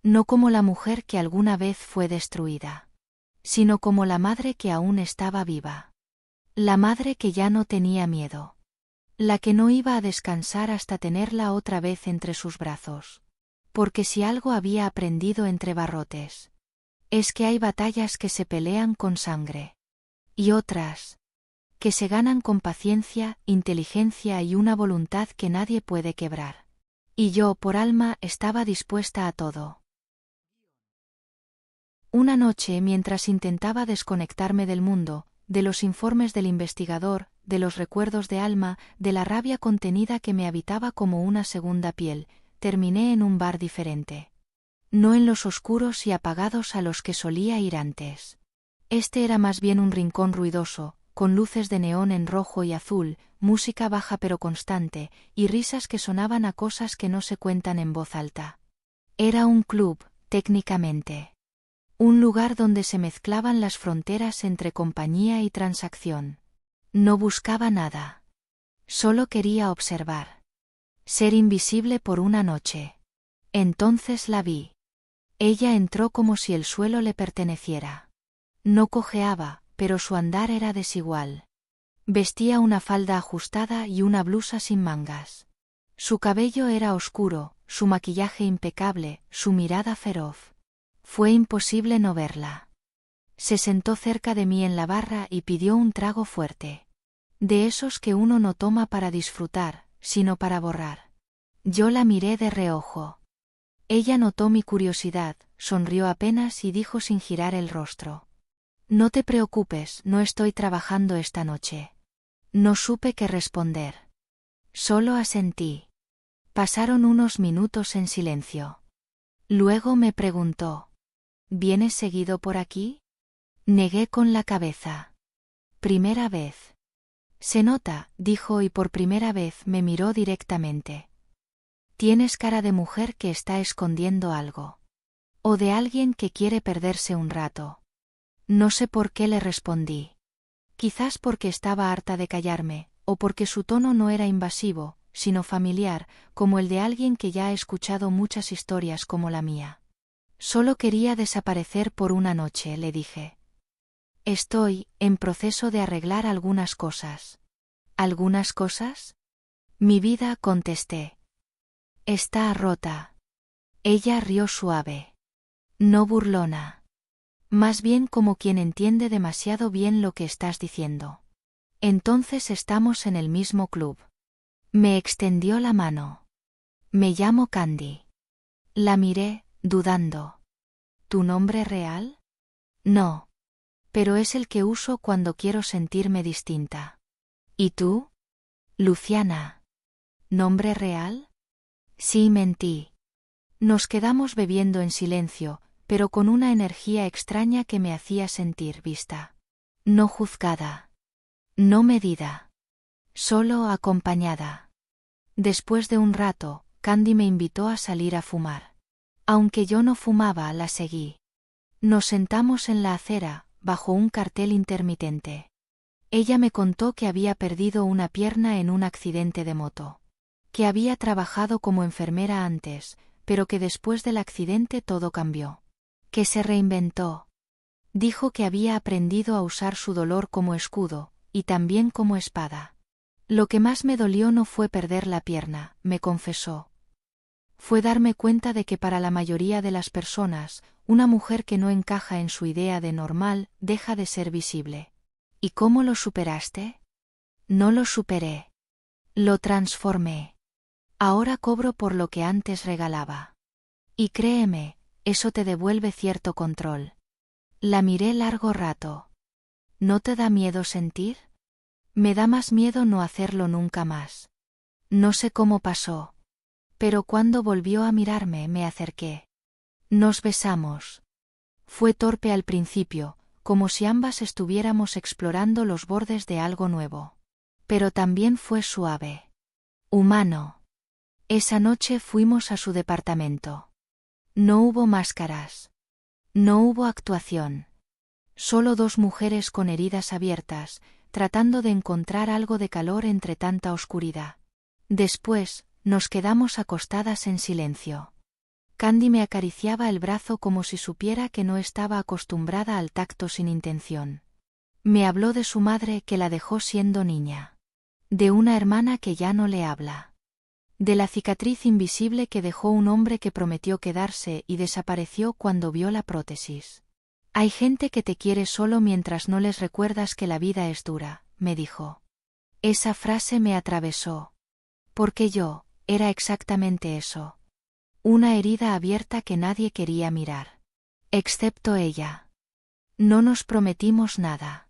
No como la mujer que alguna vez fue destruida. Sino como la madre que aún estaba viva. La madre que ya no tenía miedo. La que no iba a descansar hasta tenerla otra vez entre sus brazos. Porque si algo había aprendido entre barrotes, es que hay batallas que se pelean con sangre. Y otras, que se ganan con paciencia, inteligencia y una voluntad que nadie puede quebrar. Y yo, por Alma, estaba dispuesta a todo. Una noche, mientras intentaba desconectarme del mundo, de los informes del investigador, de los recuerdos de Alma, de la rabia contenida que me habitaba como una segunda piel, terminé en un bar diferente. No en los oscuros y apagados a los que solía ir antes. Este era más bien un rincón ruidoso, con luces de neón en rojo y azul, música baja pero constante, y risas que sonaban a cosas que no se cuentan en voz alta. Era un club, técnicamente. Un lugar donde se mezclaban las fronteras entre compañía y transacción. No buscaba nada. Solo quería observar. Ser invisible por una noche. Entonces la vi. Ella entró como si el suelo le perteneciera. No cojeaba, pero su andar era desigual. Vestía una falda ajustada y una blusa sin mangas. Su cabello era oscuro, su maquillaje impecable, su mirada feroz. Fue imposible no verla. Se sentó cerca de mí en la barra y pidió un trago fuerte. De esos que uno no toma para disfrutar, sino para borrar. Yo la miré de reojo. Ella notó mi curiosidad, sonrió apenas y dijo sin girar el rostro. No te preocupes, no estoy trabajando esta noche. No supe qué responder. Solo asentí. Pasaron unos minutos en silencio. Luego me preguntó: ¿vienes seguido por aquí? Negué con la cabeza. Primera vez. Se nota, dijo, y por primera vez me miró directamente. Tienes cara de mujer que está escondiendo algo. O de alguien que quiere perderse un rato. No sé por qué le respondí. Quizás porque estaba harta de callarme, o porque su tono no era invasivo, sino familiar, como el de alguien que ya ha escuchado muchas historias como la mía. Solo quería desaparecer por una noche, le dije. Estoy en proceso de arreglar algunas cosas. ¿Algunas cosas? Mi vida, contesté. Está rota. Ella rió suave. No burlona. Más bien como quien entiende demasiado bien lo que estás diciendo. Entonces estamos en el mismo club. Me extendió la mano. Me llamo Candy. La miré, dudando. ¿Tu nombre real? No. Pero es el que uso cuando quiero sentirme distinta. ¿Y tú? Luciana. ¿Nombre real? Sí, mentí. Nos quedamos bebiendo en silencio, pero con una energía extraña que me hacía sentir vista. No juzgada. No medida. Solo acompañada. Después de un rato, Candy me invitó a salir a fumar. Aunque yo no fumaba, la seguí. Nos sentamos en la acera, bajo un cartel intermitente. Ella me contó que había perdido una pierna en un accidente de moto. Que había trabajado como enfermera antes, pero que después del accidente todo cambió. Que se reinventó. Dijo que había aprendido a usar su dolor como escudo, y también como espada. Lo que más me dolió no fue perder la pierna, me confesó. Fue darme cuenta de que para la mayoría de las personas, una mujer que no encaja en su idea de normal deja de ser visible. ¿Y cómo lo superaste? No lo superé. Lo transformé. Ahora cobro por lo que antes regalaba. Y créeme, eso te devuelve cierto control. La miré largo rato. ¿No te da miedo sentir? Me da más miedo no hacerlo nunca más. No sé cómo pasó. Pero cuando volvió a mirarme me acerqué. Nos besamos. Fue torpe al principio, como si ambas estuviéramos explorando los bordes de algo nuevo. Pero también fue suave. Humano. Esa noche fuimos a su departamento. No hubo máscaras. No hubo actuación. Solo dos mujeres con heridas abiertas, tratando de encontrar algo de calor entre tanta oscuridad. Después, nos quedamos acostadas en silencio. Candy me acariciaba el brazo como si supiera que no estaba acostumbrada al tacto sin intención. Me habló de su madre que la dejó siendo niña. De una hermana que ya no le habla. De la cicatriz invisible que dejó un hombre que prometió quedarse y desapareció cuando vio la prótesis. Hay gente que te quiere solo mientras no les recuerdas que la vida es dura, me dijo. Esa frase me atravesó. Porque yo, era exactamente eso. Una herida abierta que nadie quería mirar. Excepto ella. No nos prometimos nada.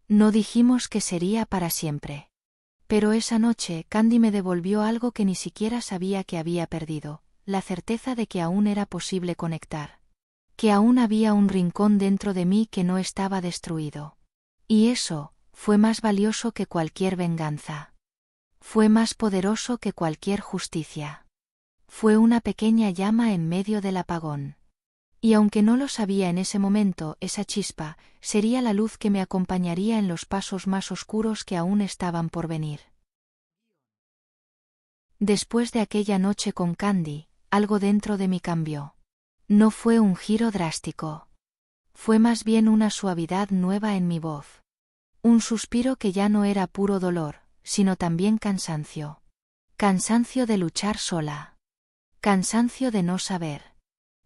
No dijimos que sería para siempre. Pero esa noche Candy me devolvió algo que ni siquiera sabía que había perdido, la certeza de que aún era posible conectar. Que aún había un rincón dentro de mí que no estaba destruido. Y eso, fue más valioso que cualquier venganza. Fue más poderoso que cualquier justicia. Fue una pequeña llama en medio del apagón. Y aunque no lo sabía en ese momento, esa chispa sería la luz que me acompañaría en los pasos más oscuros que aún estaban por venir. Después de aquella noche con Candy, algo dentro de mí cambió. No fue un giro drástico. Fue más bien una suavidad nueva en mi voz. Un suspiro que ya no era puro dolor, sino también cansancio. Cansancio de luchar sola. Cansancio de no saber.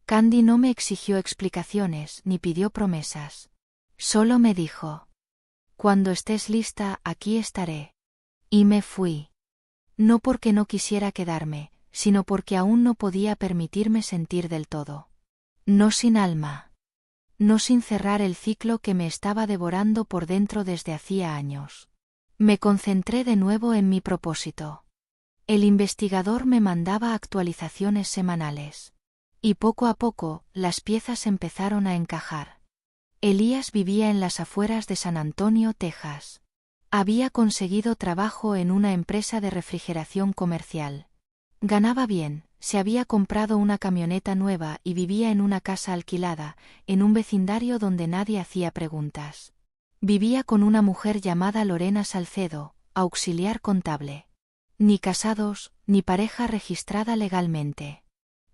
Candy no me exigió explicaciones ni pidió promesas. Solo me dijo: cuando estés lista, aquí estaré. Y me fui. No porque no quisiera quedarme, sino porque aún no podía permitirme sentir del todo. No sin alma. No sin cerrar el ciclo que me estaba devorando por dentro desde hacía años. Me concentré de nuevo en mi propósito. El investigador me mandaba actualizaciones semanales. Y poco a poco, las piezas empezaron a encajar. Elías vivía en las afueras de San Antonio, Texas. Había conseguido trabajo en una empresa de refrigeración comercial. Ganaba bien, se había comprado una camioneta nueva y vivía en una casa alquilada, en un vecindario donde nadie hacía preguntas. Vivía con una mujer llamada Lorena Salcedo, auxiliar contable. Ni casados, ni pareja registrada legalmente.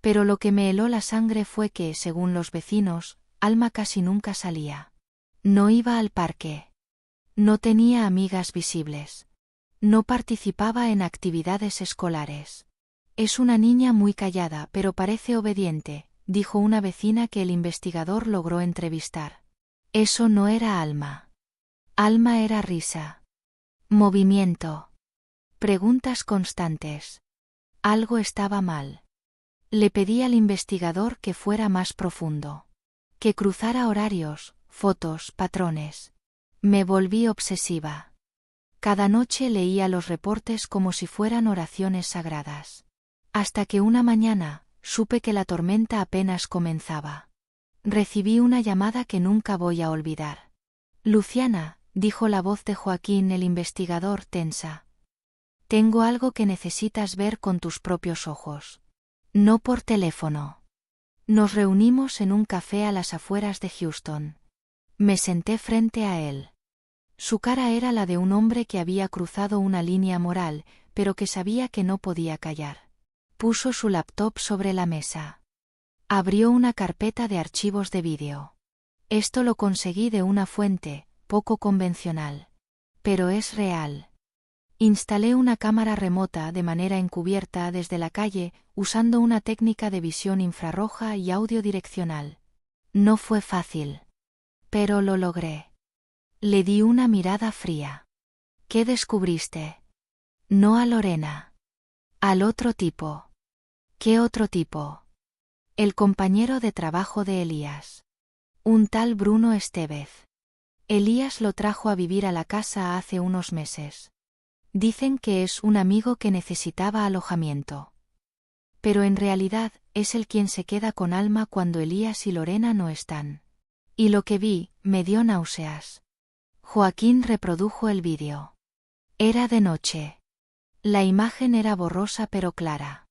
Pero lo que me heló la sangre fue que, según los vecinos, Alma casi nunca salía. No iba al parque. No tenía amigas visibles. No participaba en actividades escolares. Es una niña muy callada, pero parece obediente, dijo una vecina que el investigador logró entrevistar. Eso no era Alma. Alma era risa. Movimiento. Preguntas constantes. Algo estaba mal. Le pedí al investigador que fuera más profundo. Que cruzara horarios, fotos, patrones. Me volví obsesiva. Cada noche leía los reportes como si fueran oraciones sagradas. Hasta que una mañana, supe que la tormenta apenas comenzaba. Recibí una llamada que nunca voy a olvidar. Luciana, dijo la voz de Joaquín el investigador tensa. Tengo algo que necesitas ver con tus propios ojos. No por teléfono. Nos reunimos en un café a las afueras de Houston. Me senté frente a él. Su cara era la de un hombre que había cruzado una línea moral, pero que sabía que no podía callar. Puso su laptop sobre la mesa. Abrió una carpeta de archivos de vídeo. Esto lo conseguí de una fuente, poco convencional. Pero es real. Instalé una cámara remota de manera encubierta desde la calle, usando una técnica de visión infrarroja y audio direccional. No fue fácil. Pero lo logré. Le di una mirada fría. ¿Qué descubriste? No a Lorena. Al otro tipo. ¿Qué otro tipo? El compañero de trabajo de Elías. Un tal Bruno Estevez. Elías lo trajo a vivir a la casa hace unos meses. Dicen que es un amigo que necesitaba alojamiento. Pero en realidad, es él quien se queda con Alma cuando Elías y Lorena no están. Y lo que vi, me dio náuseas. Joaquín reprodujo el vídeo. Era de noche. La imagen era borrosa pero clara.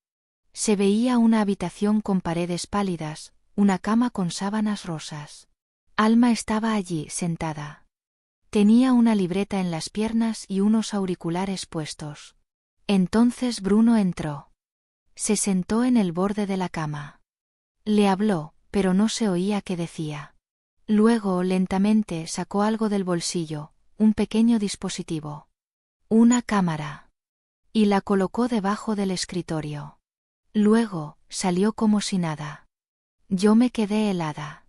Se veía una habitación con paredes pálidas, una cama con sábanas rosas. Alma estaba allí, sentada. Tenía una libreta en las piernas y unos auriculares puestos. Entonces Bruno entró. Se sentó en el borde de la cama. Le habló, pero no se oía qué decía. Luego, lentamente, sacó algo del bolsillo, un pequeño dispositivo. Una cámara. Y la colocó debajo del escritorio. Luego, salió como si nada. Yo me quedé helada.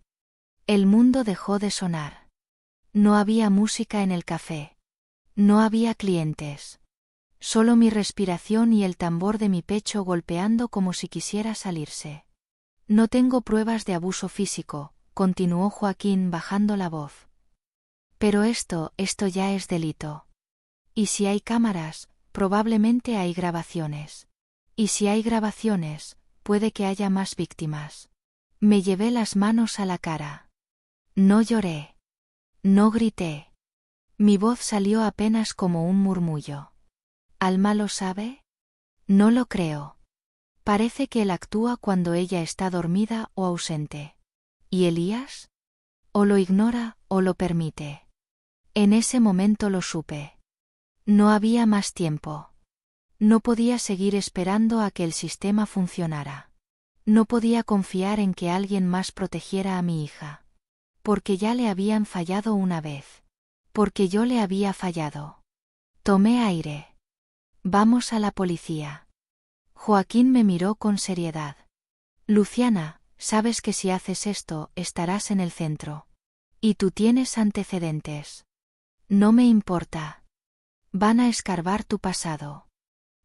El mundo dejó de sonar. No había música en el café. No había clientes. Solo mi respiración y el tambor de mi pecho golpeando como si quisiera salirse. No tengo pruebas de abuso físico, continuó Joaquín bajando la voz. Pero esto ya es delito. Y si hay cámaras, probablemente hay grabaciones. Y si hay grabaciones, puede que haya más víctimas. Me llevé las manos a la cara. No lloré. No grité. Mi voz salió apenas como un murmullo. ¿Alma lo sabe? No lo creo. Parece que él actúa cuando ella está dormida o ausente. ¿Y Elías? O lo ignora o lo permite. En ese momento lo supe. No había más tiempo. No podía seguir esperando a que el sistema funcionara. No podía confiar en que alguien más protegiera a mi hija. Porque ya le habían fallado una vez. Porque yo le había fallado. Tomé aire. Vamos a la policía. Joaquín me miró con seriedad. Luciana, sabes que si haces esto, estarás en el centro. Y tú tienes antecedentes. No me importa. Van a escarbar tu pasado.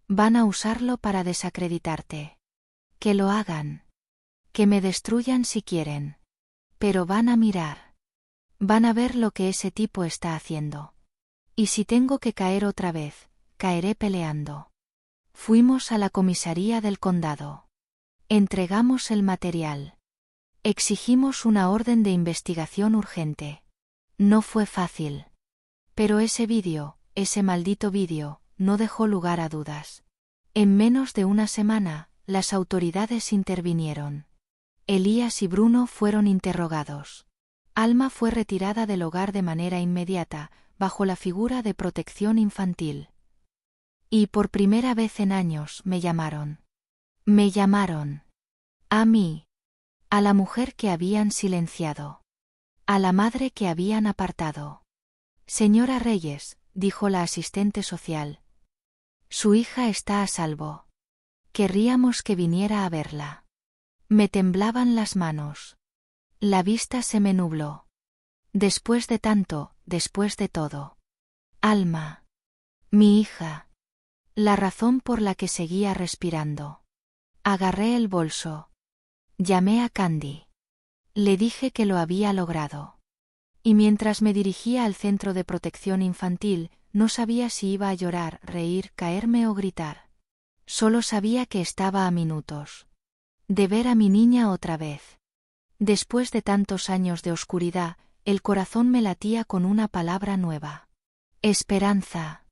Van a usarlo para desacreditarte. Que lo hagan. Que me destruyan si quieren. Pero van a mirar. Van a ver lo que ese tipo está haciendo. Y si tengo que caer otra vez, caeré peleando. Fuimos a la comisaría del condado. Entregamos el material. Exigimos una orden de investigación urgente. No fue fácil. Pero ese vídeo, ese maldito vídeo, no dejó lugar a dudas. En menos de una semana, las autoridades intervinieron. Elías y Bruno fueron interrogados. Alma fue retirada del hogar de manera inmediata, bajo la figura de protección infantil. Y por primera vez en años me llamaron. Me llamaron. A mí. A la mujer que habían silenciado. A la madre que habían apartado. Señora Reyes, dijo la asistente social. Su hija está a salvo. Querríamos que viniera a verla. Me temblaban las manos. La vista se me nubló. Después de tanto, después de todo. Alma. Mi hija. La razón por la que seguía respirando. Agarré el bolso. Llamé a Candy. Le dije que lo había logrado. Y mientras me dirigía al centro de protección infantil, no sabía si iba a llorar, reír, caerme o gritar. Solo sabía que estaba a minutos de ver a mi niña otra vez. Después de tantos años de oscuridad, el corazón me latía con una palabra nueva. Esperanza.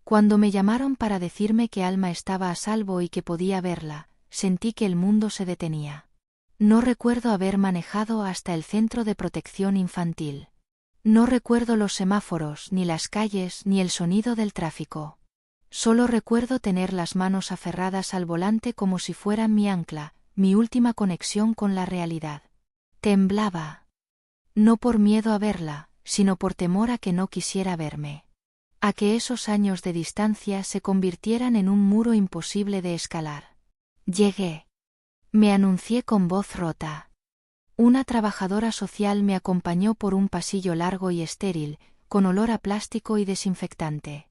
Cuando me llamaron para decirme que Alma estaba a salvo y que podía verla, sentí que el mundo se detenía. No recuerdo haber manejado hasta el centro de protección infantil. No recuerdo los semáforos, ni las calles, ni el sonido del tráfico. Solo recuerdo tener las manos aferradas al volante como si fueran mi ancla, mi última conexión con la realidad. Temblaba. No por miedo a verla, sino por temor a que no quisiera verme. A que esos años de distancia se convirtieran en un muro imposible de escalar. Llegué. Me anuncié con voz rota. Una trabajadora social me acompañó por un pasillo largo y estéril, con olor a plástico y desinfectante.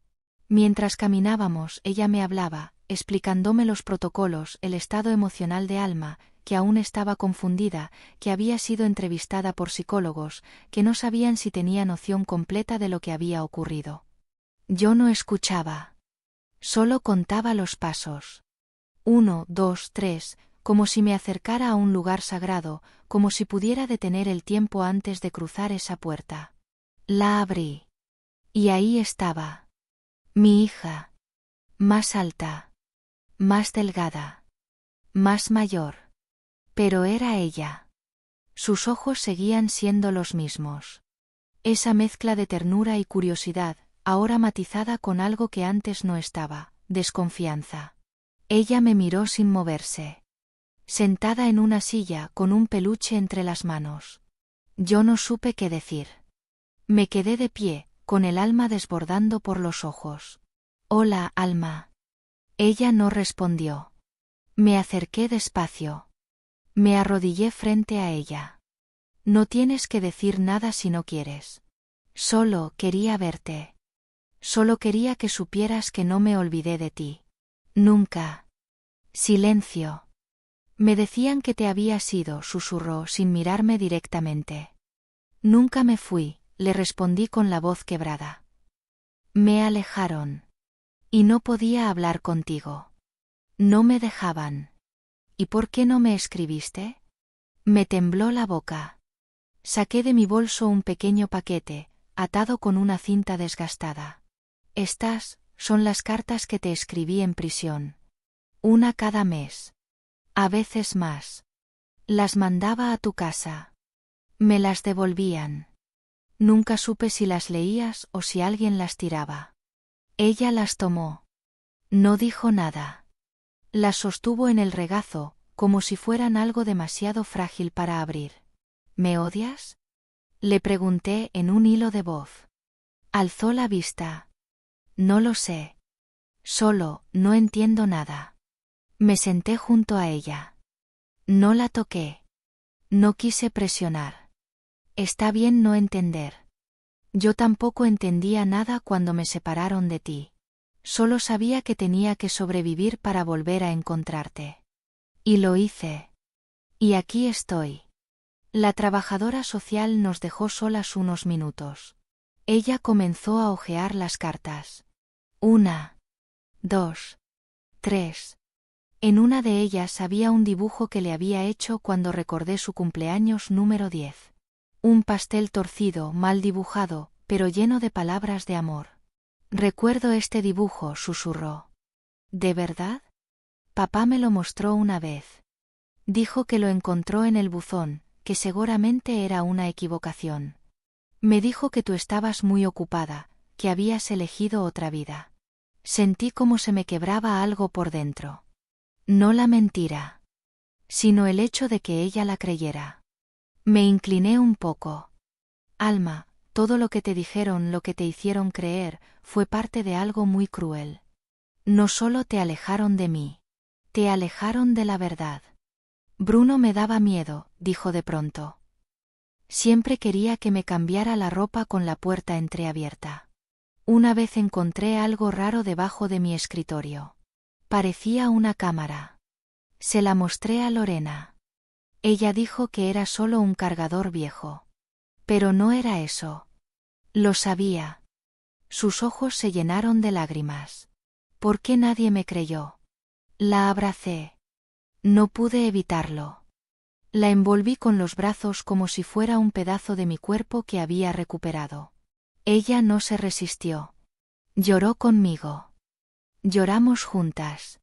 Mientras caminábamos, ella me hablaba, explicándome los protocolos, el estado emocional de Alma, que aún estaba confundida, que había sido entrevistada por psicólogos, que no sabían si tenía noción completa de lo que había ocurrido. Yo no escuchaba. Solo contaba los pasos. 1, 2, 3, como si me acercara a un lugar sagrado, como si pudiera detener el tiempo antes de cruzar esa puerta. La abrí. Y ahí estaba. Mi hija. Más alta. Más delgada. Más mayor. Pero era ella. Sus ojos seguían siendo los mismos. Esa mezcla de ternura y curiosidad, ahora matizada con algo que antes no estaba, desconfianza. Ella me miró sin moverse. Sentada en una silla con un peluche entre las manos. Yo no supe qué decir. Me quedé de pie, con el alma desbordando por los ojos. Hola, Alma. Ella no respondió. Me acerqué despacio. Me arrodillé frente a ella. No tienes que decir nada si no quieres. Solo quería verte. Solo quería que supieras que no me olvidé de ti. Nunca. Silencio. Me decían que te habías ido, susurró sin mirarme directamente. Nunca me fui, le respondí con la voz quebrada. Me alejaron. Y no podía hablar contigo. No me dejaban. ¿Y por qué no me escribiste? Me tembló la boca. Saqué de mi bolso un pequeño paquete, atado con una cinta desgastada. Estas son las cartas que te escribí en prisión. Una cada mes. A veces más. Las mandaba a tu casa. Me las devolvían. Nunca supe si las leías o si alguien las tiraba. Ella las tomó. No dijo nada. Las sostuvo en el regazo, como si fueran algo demasiado frágil para abrir. ¿Me odias? Le pregunté en un hilo de voz. Alzó la vista. No lo sé. Solo, no entiendo nada. Me senté junto a ella. No la toqué. No quise presionar. Está bien no entender. Yo tampoco entendía nada cuando me separaron de ti. Solo sabía que tenía que sobrevivir para volver a encontrarte. Y lo hice. Y aquí estoy. La trabajadora social nos dejó solas unos minutos. Ella comenzó a hojear las cartas. 1, 2, 3. En una de ellas había un dibujo que le había hecho cuando recordé su cumpleaños número 10. Un pastel torcido, mal dibujado, pero lleno de palabras de amor. Recuerdo este dibujo, susurró. ¿De verdad? Papá me lo mostró una vez. Dijo que lo encontró en el buzón, que seguramente era una equivocación. Me dijo que tú estabas muy ocupada, que habías elegido otra vida. Sentí como se me quebraba algo por dentro. No la mentira, sino el hecho de que ella la creyera. Me incliné un poco. Alma, todo lo que te dijeron, lo que te hicieron creer, fue parte de algo muy cruel. No solo te alejaron de mí, te alejaron de la verdad. Bruno me daba miedo, dijo de pronto. Siempre quería que me cambiara la ropa con la puerta entreabierta. Una vez encontré algo raro debajo de mi escritorio. Parecía una cámara. Se la mostré a Lorena. Ella dijo que era solo un cargador viejo. Pero no era eso. Lo sabía. Sus ojos se llenaron de lágrimas. ¿Por qué nadie me creyó? La abracé. No pude evitarlo. La envolví con los brazos como si fuera un pedazo de mi cuerpo que había recuperado. Ella no se resistió. Lloró conmigo. Lloramos juntas.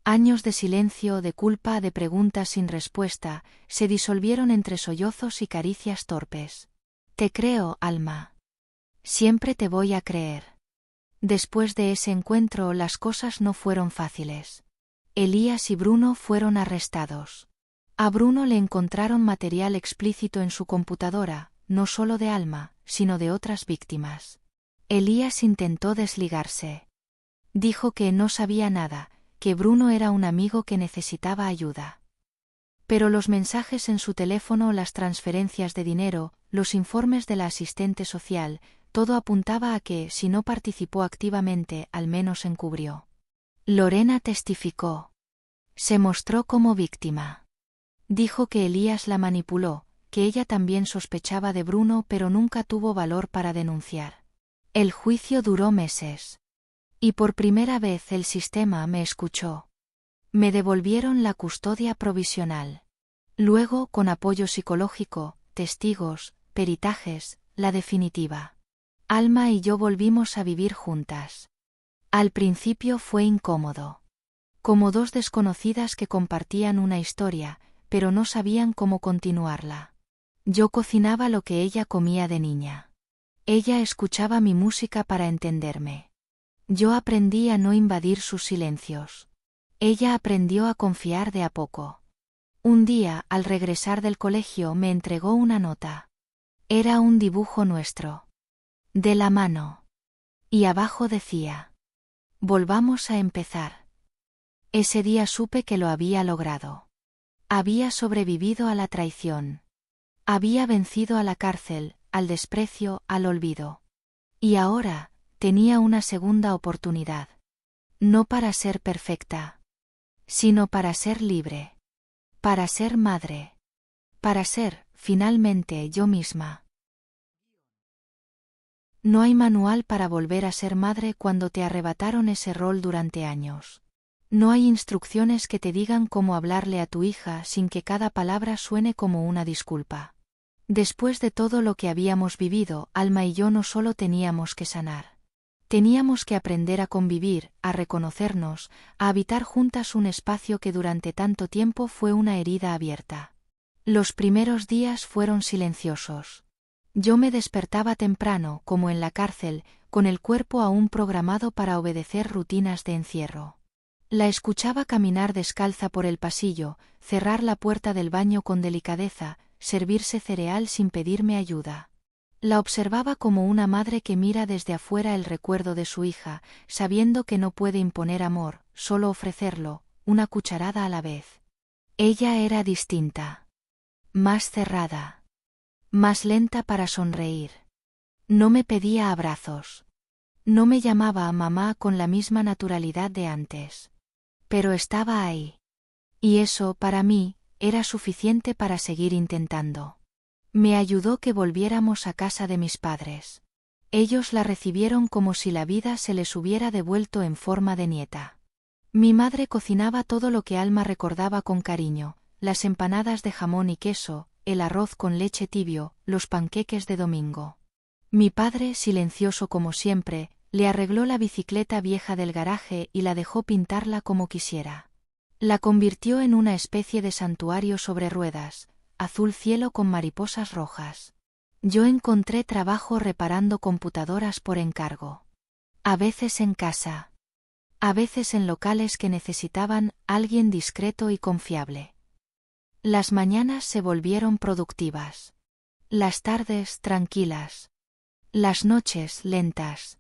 Años de silencio, de culpa, de preguntas sin respuesta, se disolvieron entre sollozos y caricias torpes. Te creo, Alma. Siempre te voy a creer. Después de ese encuentro las cosas no fueron fáciles. Elías y Bruno fueron arrestados. A Bruno le encontraron material explícito en su computadora, no solo de Alma, sino de otras víctimas. Elías intentó desligarse. Dijo que no sabía nada, que Bruno era un amigo que necesitaba ayuda. Pero los mensajes en su teléfono, las transferencias de dinero, los informes de la asistente social, todo apuntaba a que, si no participó activamente, al menos encubrió. Lorena testificó. Se mostró como víctima. Dijo que Elías la manipuló, que ella también sospechaba de Bruno, pero nunca tuvo valor para denunciar. El juicio duró meses. Y por primera vez el sistema me escuchó. Me devolvieron la custodia provisional. Luego, con apoyo psicológico, testigos, peritajes, la definitiva. Alma y yo volvimos a vivir juntas. Al principio fue incómodo. Como dos desconocidas que compartían una historia, pero no sabían cómo continuarla. Yo cocinaba lo que ella comía de niña. Ella escuchaba mi música para entenderme. Yo aprendí a no invadir sus silencios. Ella aprendió a confiar de a poco. Un día, al regresar del colegio, me entregó una nota. Era un dibujo nuestro. De la mano. Y abajo decía: volvamos a empezar. Ese día supe que lo había logrado. Había sobrevivido a la traición. Había vencido a la cárcel, al desprecio, al olvido. Y ahora, tenía una segunda oportunidad. No para ser perfecta, sino para ser libre. Para ser madre. Para ser, finalmente, yo misma. No hay manual para volver a ser madre cuando te arrebataron ese rol durante años. No hay instrucciones que te digan cómo hablarle a tu hija sin que cada palabra suene como una disculpa. Después de todo lo que habíamos vivido, Alma y yo no solo teníamos que sanar. Teníamos que aprender a convivir, a reconocernos, a habitar juntas un espacio que durante tanto tiempo fue una herida abierta. Los primeros días fueron silenciosos. Yo me despertaba temprano, como en la cárcel, con el cuerpo aún programado para obedecer rutinas de encierro. La escuchaba caminar descalza por el pasillo, cerrar la puerta del baño con delicadeza, servirse cereal sin pedirme ayuda. La observaba como una madre que mira desde afuera el recuerdo de su hija, sabiendo que no puede imponer amor, solo ofrecerlo, una cucharada a la vez. Ella era distinta. Más cerrada. Más lenta para sonreír. No me pedía abrazos. No me llamaba a mamá con la misma naturalidad de antes. Pero estaba ahí. Y eso, para mí, era suficiente para seguir intentando. Me ayudó que volviéramos a casa de mis padres. Ellos la recibieron como si la vida se les hubiera devuelto en forma de nieta. Mi madre cocinaba todo lo que Alma recordaba con cariño: las empanadas de jamón y queso, el arroz con leche tibio, los panqueques de domingo. Mi padre, silencioso como siempre, le arregló la bicicleta vieja del garaje y la dejó pintarla como quisiera. La convirtió en una especie de santuario sobre ruedas, azul cielo con mariposas rojas. Yo encontré trabajo reparando computadoras por encargo. A veces en casa. A veces en locales que necesitaban alguien discreto y confiable. Las mañanas se volvieron productivas. Las tardes tranquilas. Las noches lentas.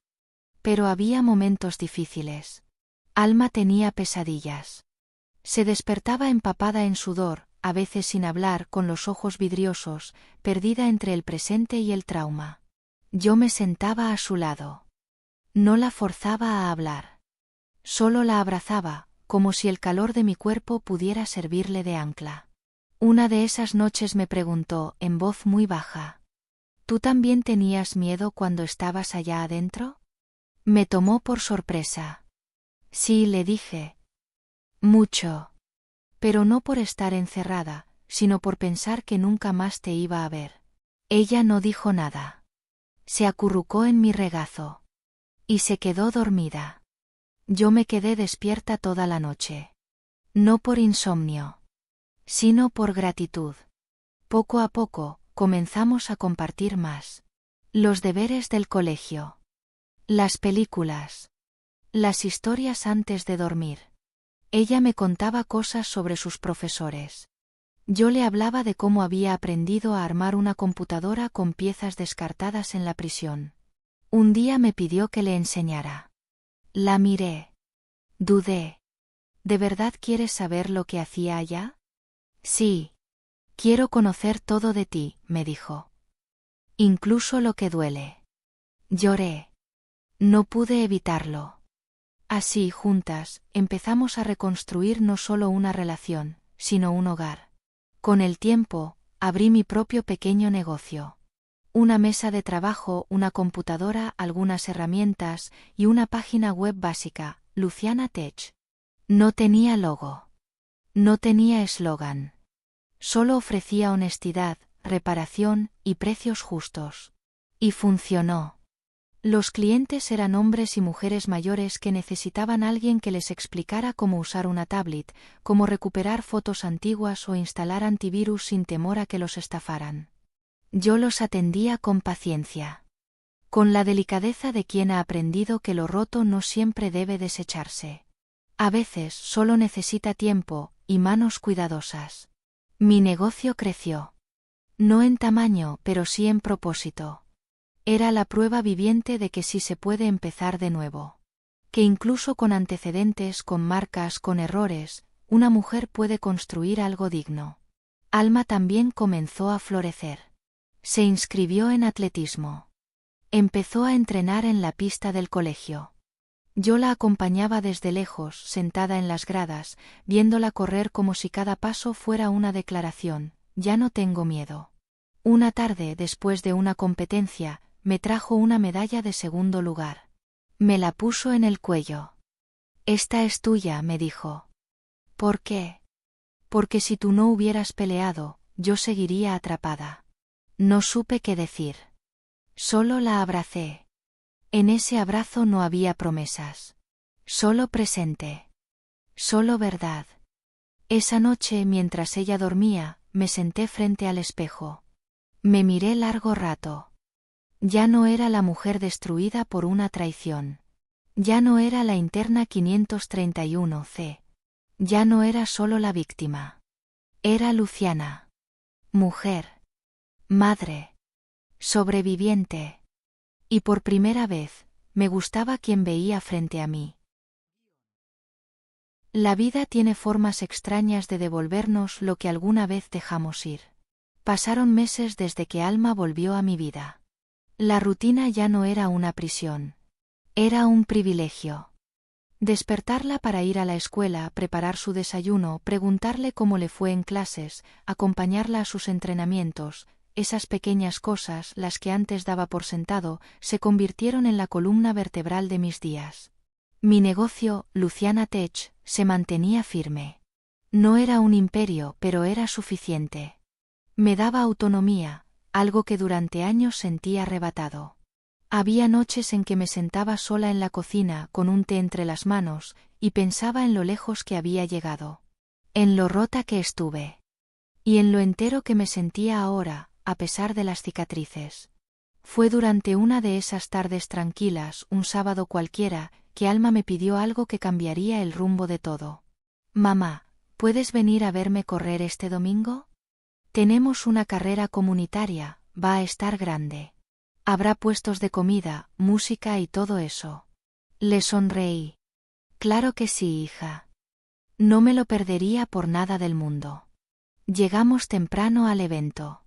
Pero había momentos difíciles. Alma tenía pesadillas. Se despertaba empapada en sudor, a veces sin hablar, con los ojos vidriosos, perdida entre el presente y el trauma. Yo me sentaba a su lado. No la forzaba a hablar. Solo la abrazaba, como si el calor de mi cuerpo pudiera servirle de ancla. Una de esas noches me preguntó, en voz muy baja: ¿tú también tenías miedo cuando estabas allá adentro? Me tomó por sorpresa. Sí, le dije. Mucho. Pero no por estar encerrada, sino por pensar que nunca más te iba a ver. Ella no dijo nada. Se acurrucó en mi regazo. Y se quedó dormida. Yo me quedé despierta toda la noche. No por insomnio, sino por gratitud. Poco a poco, comenzamos a compartir más. Los deberes del colegio. Las películas. Las historias antes de dormir. Ella me contaba cosas sobre sus profesores. Yo le hablaba de cómo había aprendido a armar una computadora con piezas descartadas en la prisión. Un día me pidió que le enseñara. La miré. Dudé. ¿De verdad quieres saber lo que hacía allá? Sí. Quiero conocer todo de ti, me dijo. Incluso lo que duele. Lloré. No pude evitarlo. Así, juntas, empezamos a reconstruir no solo una relación, sino un hogar. Con el tiempo, abrí mi propio pequeño negocio. Una mesa de trabajo, una computadora, algunas herramientas y una página web básica, Luciana Tech. No tenía logo. No tenía eslogan. Solo ofrecía honestidad, reparación y precios justos. Y funcionó. Los clientes eran hombres y mujeres mayores que necesitaban a alguien que les explicara cómo usar una tablet, cómo recuperar fotos antiguas o instalar antivirus sin temor a que los estafaran. Yo los atendía con paciencia. Con la delicadeza de quien ha aprendido que lo roto no siempre debe desecharse. A veces solo necesita tiempo y manos cuidadosas. Mi negocio creció. No en tamaño, pero sí en propósito. Era la prueba viviente de que sí se puede empezar de nuevo. Que incluso con antecedentes, con marcas, con errores, una mujer puede construir algo digno. Alma también comenzó a florecer. Se inscribió en atletismo. Empezó a entrenar en la pista del colegio. Yo la acompañaba desde lejos, sentada en las gradas, viéndola correr como si cada paso fuera una declaración: ya no tengo miedo. Una tarde, después de una competencia, me trajo una medalla de segundo lugar. Me la puso en el cuello. «Esta es tuya», me dijo. «¿Por qué?» «Porque si tú no hubieras peleado, yo seguiría atrapada». No supe qué decir. Solo la abracé. En ese abrazo no había promesas. Solo presente. Solo verdad. Esa noche, mientras ella dormía, me senté frente al espejo. Me miré largo rato. Ya no era la mujer destruida por una traición. Ya no era la interna 531C. Ya no era solo la víctima. Era Luciana. Mujer. Madre. Sobreviviente. Y por primera vez, me gustaba quien veía frente a mí. La vida tiene formas extrañas de devolvernos lo que alguna vez dejamos ir. Pasaron meses desde que Alma volvió a mi vida. La rutina ya no era una prisión. Era un privilegio. Despertarla para ir a la escuela, preparar su desayuno, preguntarle cómo le fue en clases, acompañarla a sus entrenamientos, esas pequeñas cosas, las que antes daba por sentado, se convirtieron en la columna vertebral de mis días. Mi negocio, Luciana Tech, se mantenía firme. No era un imperio, pero era suficiente. Me daba autonomía, algo que durante años sentía arrebatado. Había noches en que me sentaba sola en la cocina con un té entre las manos y pensaba en lo lejos que había llegado. En lo rota que estuve. Y en lo entero que me sentía ahora, a pesar de las cicatrices. Fue durante una de esas tardes tranquilas, un sábado cualquiera, que Alma me pidió algo que cambiaría el rumbo de todo. «Mamá, ¿puedes venir a verme correr este domingo? Tenemos una carrera comunitaria, va a estar grande. Habrá puestos de comida, música y todo eso». Le sonreí. «Claro que sí, hija. No me lo perdería por nada del mundo». Llegamos temprano al evento.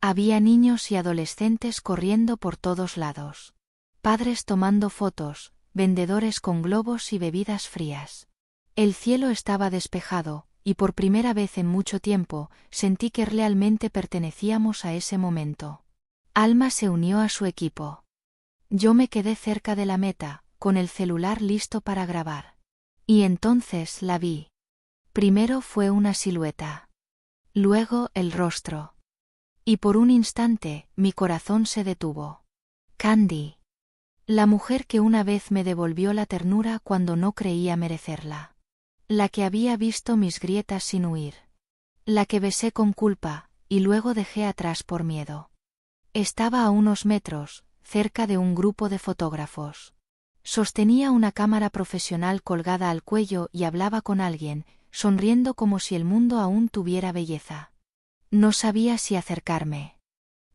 Había niños y adolescentes corriendo por todos lados. Padres tomando fotos, vendedores con globos y bebidas frías. El cielo estaba despejado, y por primera vez en mucho tiempo, sentí que realmente pertenecíamos a ese momento. Alma se unió a su equipo. Yo me quedé cerca de la meta, con el celular listo para grabar. Y entonces la vi. Primero fue una silueta. Luego el rostro. Y por un instante, mi corazón se detuvo. Candy. La mujer que una vez me devolvió la ternura cuando no creía merecerla. La que había visto mis grietas sin huir. La que besé con culpa, y luego dejé atrás por miedo. Estaba a unos metros, cerca de un grupo de fotógrafos. Sostenía una cámara profesional colgada al cuello y hablaba con alguien, sonriendo como si el mundo aún tuviera belleza. No sabía si acercarme.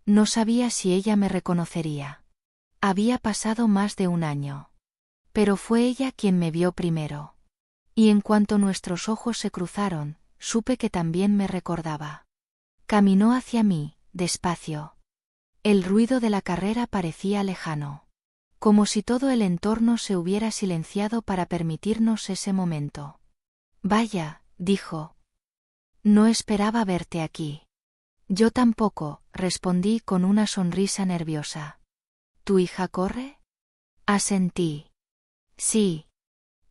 No sabía si ella me reconocería. Había pasado más de un año. Pero fue ella quien me vio primero. Y en cuanto nuestros ojos se cruzaron, supe que también me recordaba. Caminó hacia mí, despacio. El ruido de la carrera parecía lejano. como si todo el entorno se hubiera silenciado para permitirnos ese momento. Vaya, dijo. No esperaba verte aquí. Yo tampoco, respondí con una sonrisa nerviosa. ¿Tu hija corre? Asentí. Sí.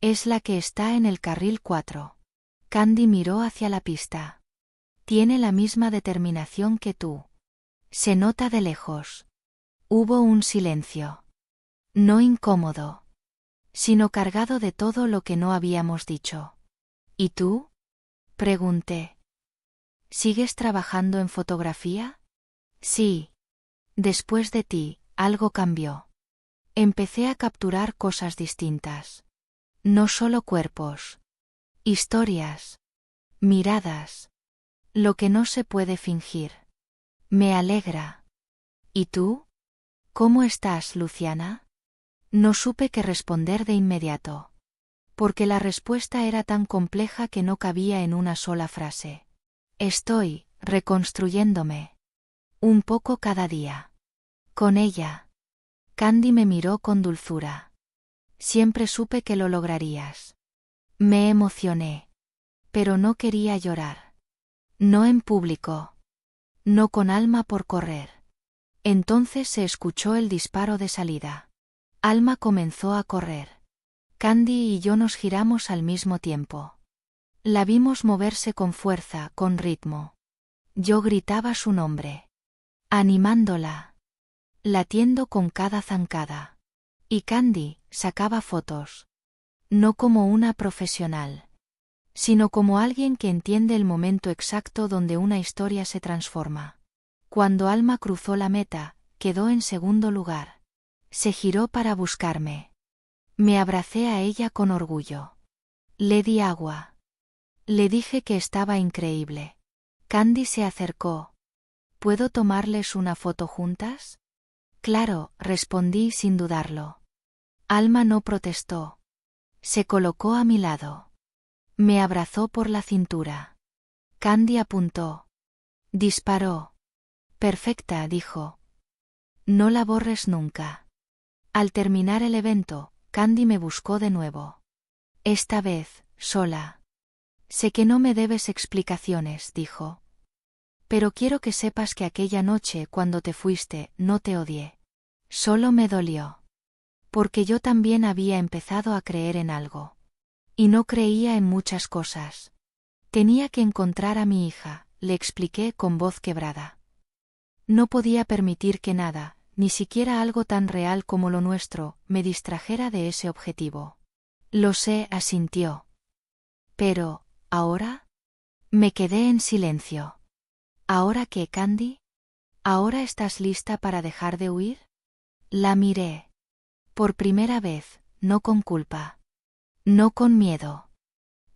Es la que está en el carril 4. Candy miró hacia la pista. Tiene la misma determinación que tú. Se nota de lejos. Hubo un silencio. No incómodo, sino cargado de todo lo que no habíamos dicho. ¿Y tú? Pregunté. ¿Sigues trabajando en fotografía? Sí. Después de ti, algo cambió. Empecé a capturar cosas distintas. No solo cuerpos. Historias. Miradas. Lo que no se puede fingir. Me alegra. ¿Y tú? ¿Cómo estás, Luciana? No supe qué responder de inmediato. Porque la respuesta era tan compleja que no cabía en una sola frase. Estoy reconstruyéndome. Un poco cada día. Con ella. Candy me miró con dulzura. Siempre supe que lo lograrías. Me emocioné. Pero no quería llorar. No en público. No con Alma por correr. Entonces se escuchó el disparo de salida. Alma comenzó a correr. Candy y yo nos giramos al mismo tiempo. La vimos moverse con fuerza, con ritmo. Yo gritaba su nombre. Animándola. Latiendo con cada zancada. Y Candy sacaba fotos. No como una profesional. Sino como alguien que entiende el momento exacto donde una historia se transforma. Cuando Alma cruzó la meta, quedó en segundo lugar. Se giró para buscarme. Me abracé a ella con orgullo. Le di agua. Le dije que estaba increíble. Candy se acercó. ¿Puedo tomarles una foto juntas? Claro, respondí sin dudarlo. Alma no protestó. Se colocó a mi lado. Me abrazó por la cintura. Candy apuntó. Disparó. Perfecta, dijo. No la borres nunca. Al terminar el evento, Candy me buscó de nuevo. Esta vez, sola. Sé que no me debes explicaciones, dijo. Pero quiero que sepas que aquella noche cuando te fuiste, no te odié. Solo me dolió. Porque yo también había empezado a creer en algo. Y no creía en muchas cosas. Tenía que encontrar a mi hija, le expliqué con voz quebrada. No podía permitir que nada, ni siquiera algo tan real como lo nuestro, me distrajera de ese objetivo. Lo sé, asintió. Pero, ¿ahora? Me quedé en silencio. ¿Ahora qué, Candy? ¿Ahora estás lista para dejar de huir? La miré. Por primera vez, no con culpa. No con miedo.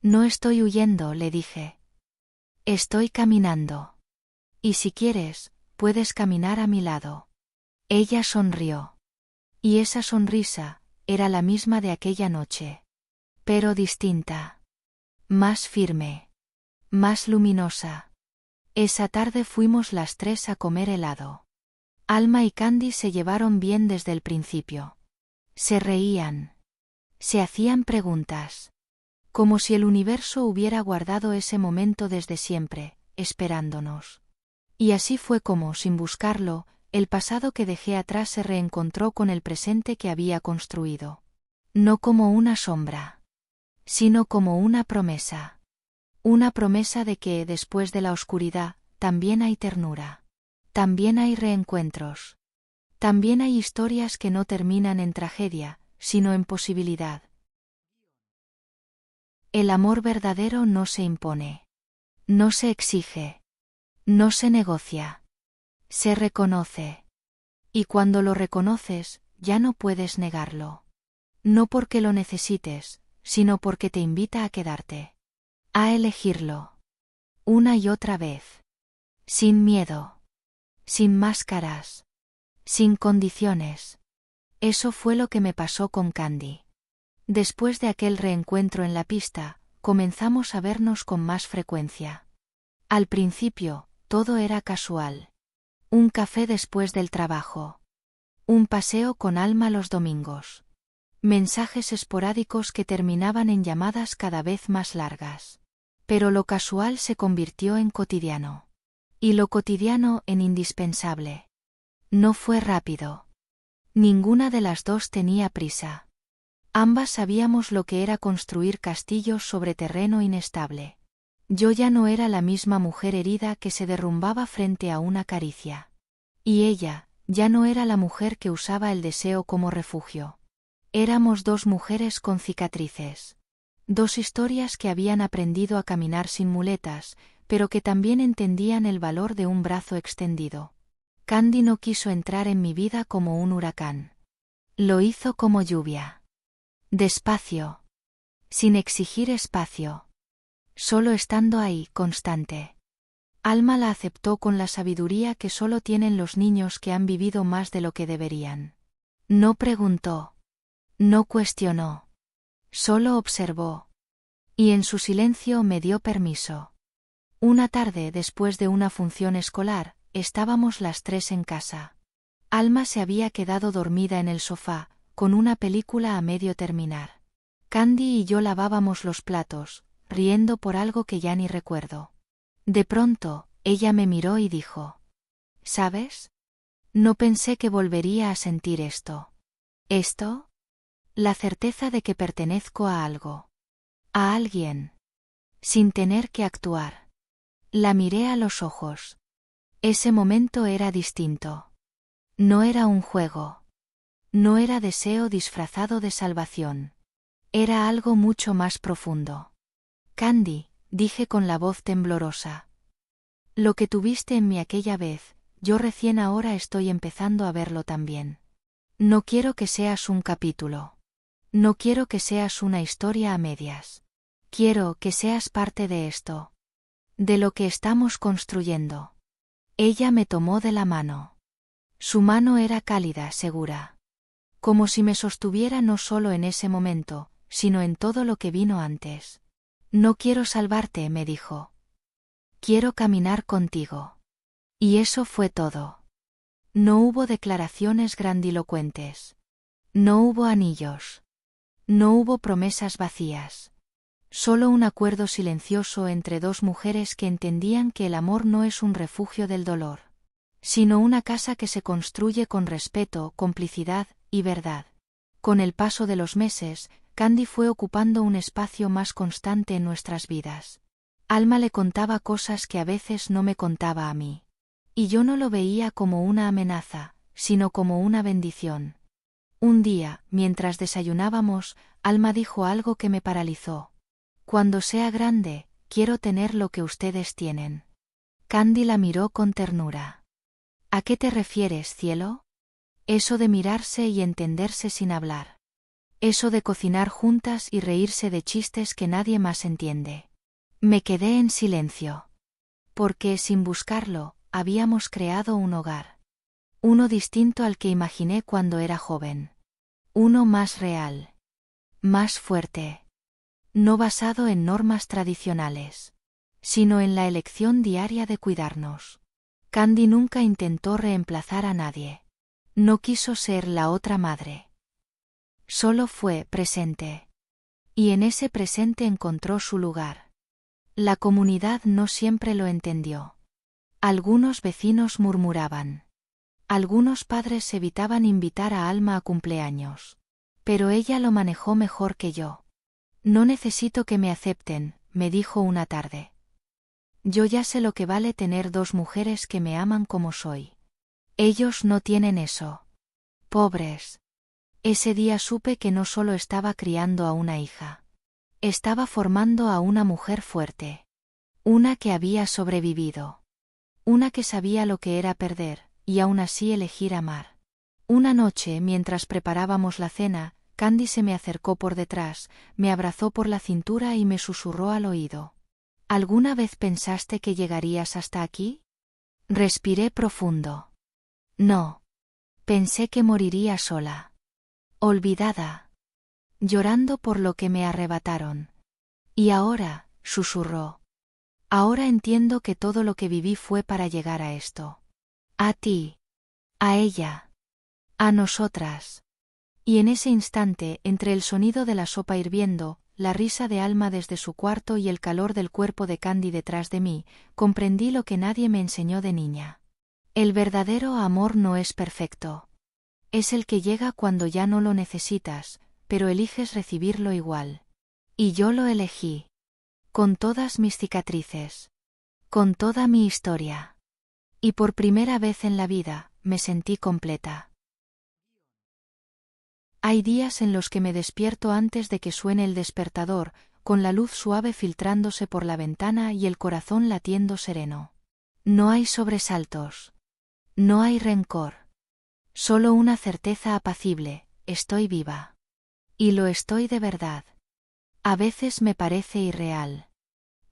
No estoy huyendo, le dije. Estoy caminando. Y si quieres, puedes caminar a mi lado. Ella sonrió. Y esa sonrisa era la misma de aquella noche. Pero distinta. Más firme. Más luminosa. Esa tarde fuimos las tres a comer helado. Alma y Candy se llevaron bien desde el principio. Se reían. Se hacían preguntas. Como si el universo hubiera guardado ese momento desde siempre, esperándonos. Y así fue como, sin buscarlo, el pasado que dejé atrás se reencontró con el presente que había construido. No como una sombra, sino como una promesa. Una promesa de que, después de la oscuridad, también hay ternura. También hay reencuentros. También hay historias que no terminan en tragedia, sino en posibilidad. El amor verdadero no se impone. No se exige. No se negocia. Se reconoce. Y cuando lo reconoces, ya no puedes negarlo. No porque lo necesites, sino porque te invita a quedarte. A elegirlo. Una y otra vez. Sin miedo. Sin máscaras. Sin condiciones. Eso fue lo que me pasó con Candy. Después de aquel reencuentro en la pista, comenzamos a vernos con más frecuencia. Al principio, todo era casual. Un café después del trabajo. Un paseo con Alma los domingos. Mensajes esporádicos que terminaban en llamadas cada vez más largas. Pero lo casual se convirtió en cotidiano. Y lo cotidiano en indispensable. No fue rápido. Ninguna de las dos tenía prisa. Ambas sabíamos lo que era construir castillos sobre terreno inestable. Yo ya no era la misma mujer herida que se derrumbaba frente a una caricia. Y ella, ya no era la mujer que usaba el deseo como refugio. Éramos dos mujeres con cicatrices. Dos historias que habían aprendido a caminar sin muletas, pero que también entendían el valor de un brazo extendido. Candy no quiso entrar en mi vida como un huracán. Lo hizo como lluvia. Despacio. Sin exigir espacio. Solo estando ahí, constante. Alma la aceptó con la sabiduría que solo tienen los niños que han vivido más de lo que deberían. No preguntó. No cuestionó. Solo observó. Y en su silencio me dio permiso. Una tarde después de una función escolar, estábamos las tres en casa. Alma se había quedado dormida en el sofá, con una película a medio terminar. Candy y yo lavábamos los platos, riendo por algo que ya ni recuerdo. De pronto, ella me miró y dijo: ¿Sabes? No pensé que volvería a sentir esto. ¿Esto? La certeza de que pertenezco a algo. A alguien. Sin tener que actuar. La miré a los ojos. Ese momento era distinto. No era un juego. No era deseo disfrazado de salvación. Era algo mucho más profundo. Candy, dije con la voz temblorosa. Lo que tuviste en mí aquella vez, yo recién ahora estoy empezando a verlo también. No quiero que seas un capítulo. No quiero que seas una historia a medias. Quiero que seas parte de esto. De lo que estamos construyendo. Ella me tomó de la mano. Su mano era cálida, segura. Como si me sostuviera no solo en ese momento, sino en todo lo que vino antes. No quiero salvarte, me dijo. Quiero caminar contigo. Y eso fue todo. No hubo declaraciones grandilocuentes. No hubo anillos. No hubo promesas vacías. Solo un acuerdo silencioso entre dos mujeres que entendían que el amor no es un refugio del dolor, sino una casa que se construye con respeto, complicidad y verdad. Con el paso de los meses, Candy fue ocupando un espacio más constante en nuestras vidas. Alma le contaba cosas que a veces no me contaba a mí. Y yo no lo veía como una amenaza, sino como una bendición. Un día, mientras desayunábamos, Alma dijo algo que me paralizó. Cuando sea grande, quiero tener lo que ustedes tienen. Candy la miró con ternura. ¿A qué te refieres, cielo? Eso de mirarse y entenderse sin hablar. Eso de cocinar juntas y reírse de chistes que nadie más entiende. Me quedé en silencio. Porque, sin buscarlo, habíamos creado un hogar. Uno distinto al que imaginé cuando era joven. Uno más real. Más fuerte. No basado en normas tradicionales, sino en la elección diaria de cuidarnos. Candy nunca intentó reemplazar a nadie. No quiso ser la otra madre. Solo fue presente. Y en ese presente encontró su lugar. La comunidad no siempre lo entendió. Algunos vecinos murmuraban. Algunos padres evitaban invitar a Alma a cumpleaños. Pero ella lo manejó mejor que yo. No necesito que me acepten, me dijo una tarde. Yo ya sé lo que vale tener dos mujeres que me aman como soy. Ellos no tienen eso. Pobres. Ese día supe que no solo estaba criando a una hija. Estaba formando a una mujer fuerte. Una que había sobrevivido. Una que sabía lo que era perder, y aún así elegir amar. Una noche, mientras preparábamos la cena, Candy se me acercó por detrás, me abrazó por la cintura y me susurró al oído. ¿Alguna vez pensaste que llegarías hasta aquí? Respiré profundo. No. Pensé que moriría sola. Olvidada. Llorando por lo que me arrebataron. Y ahora, susurró. Ahora entiendo que todo lo que viví fue para llegar a esto. A ti. A ella. A nosotras. Y en ese instante, entre el sonido de la sopa hirviendo, la risa de Alma desde su cuarto y el calor del cuerpo de Candy detrás de mí, comprendí lo que nadie me enseñó de niña. El verdadero amor no es perfecto. Es el que llega cuando ya no lo necesitas, pero eliges recibirlo igual. Y yo lo elegí. Con todas mis cicatrices. Con toda mi historia. Y por primera vez en la vida, me sentí completa. Hay días en los que me despierto antes de que suene el despertador, con la luz suave filtrándose por la ventana y el corazón latiendo sereno. No hay sobresaltos. No hay rencor. Solo una certeza apacible: estoy viva. Y lo estoy de verdad. A veces me parece irreal.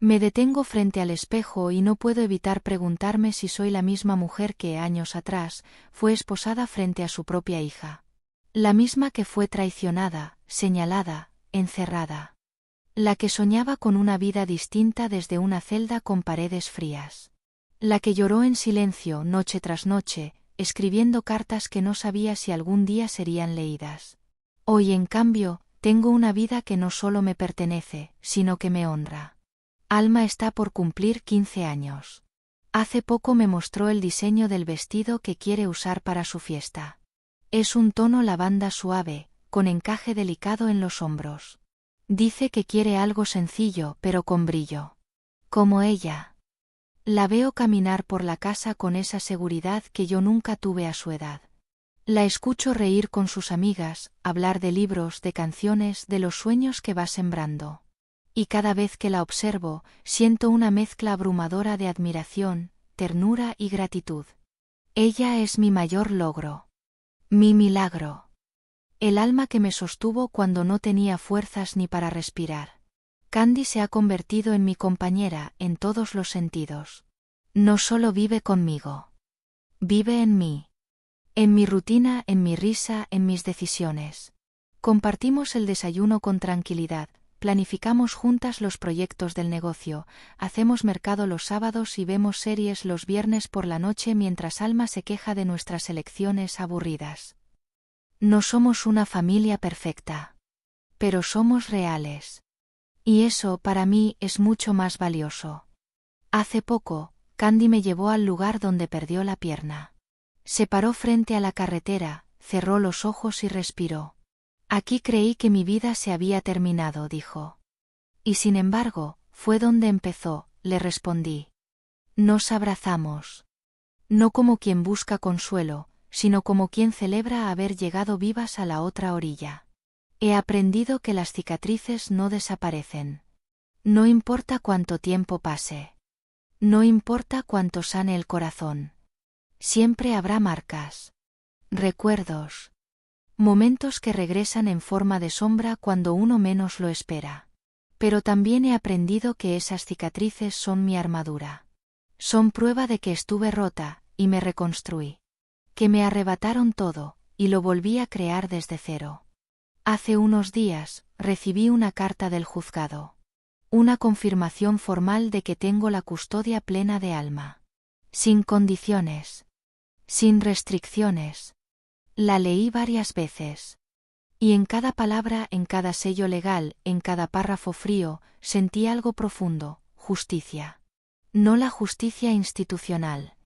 Me detengo frente al espejo y no puedo evitar preguntarme si soy la misma mujer que, años atrás, fue esposada frente a su propia hija. La misma que fue traicionada, señalada, encerrada. La que soñaba con una vida distinta desde una celda con paredes frías. La que lloró en silencio noche tras noche, escribiendo cartas que no sabía si algún día serían leídas. Hoy, en cambio, tengo una vida que no solo me pertenece, sino que me honra. Alma está por cumplir 15 años. Hace poco me mostró el diseño del vestido que quiere usar para su fiesta. Es un tono lavanda suave, con encaje delicado en los hombros. Dice que quiere algo sencillo pero con brillo. Como ella. La veo caminar por la casa con esa seguridad que yo nunca tuve a su edad. La escucho reír con sus amigas, hablar de libros, de canciones, de los sueños que va sembrando. Y cada vez que la observo, siento una mezcla abrumadora de admiración, ternura y gratitud. Ella es mi mayor logro. Mi milagro. El alma que me sostuvo cuando no tenía fuerzas ni para respirar. Candy se ha convertido en mi compañera en todos los sentidos. No solo vive conmigo. Vive en mí. En mi rutina, en mi risa, en mis decisiones. Compartimos el desayuno con tranquilidad, planificamos juntas los proyectos del negocio, hacemos mercado los sábados y vemos series los viernes por la noche mientras Alma se queja de nuestras elecciones aburridas. No somos una familia perfecta. Pero somos reales. Y eso para mí es mucho más valioso. Hace poco, Candy me llevó al lugar donde perdió la pierna. Se paró frente a la carretera, cerró los ojos y respiró. Aquí creí que mi vida se había terminado, dijo. Y sin embargo, fue donde empezó, le respondí. Nos abrazamos. No como quien busca consuelo, sino como quien celebra haber llegado vivas a la otra orilla. He aprendido que las cicatrices no desaparecen. No importa cuánto tiempo pase. No importa cuánto sane el corazón. Siempre habrá marcas. Recuerdos. Momentos que regresan en forma de sombra cuando uno menos lo espera. Pero también he aprendido que esas cicatrices son mi armadura. Son prueba de que estuve rota, y me reconstruí. Que me arrebataron todo, y lo volví a crear desde cero. Hace unos días, recibí una carta del juzgado. Una confirmación formal de que tengo la custodia plena de Alma. Sin condiciones. Sin restricciones. La leí varias veces. Y en cada palabra, en cada sello legal, en cada párrafo frío, sentí algo profundo: justicia. No la justicia institucional.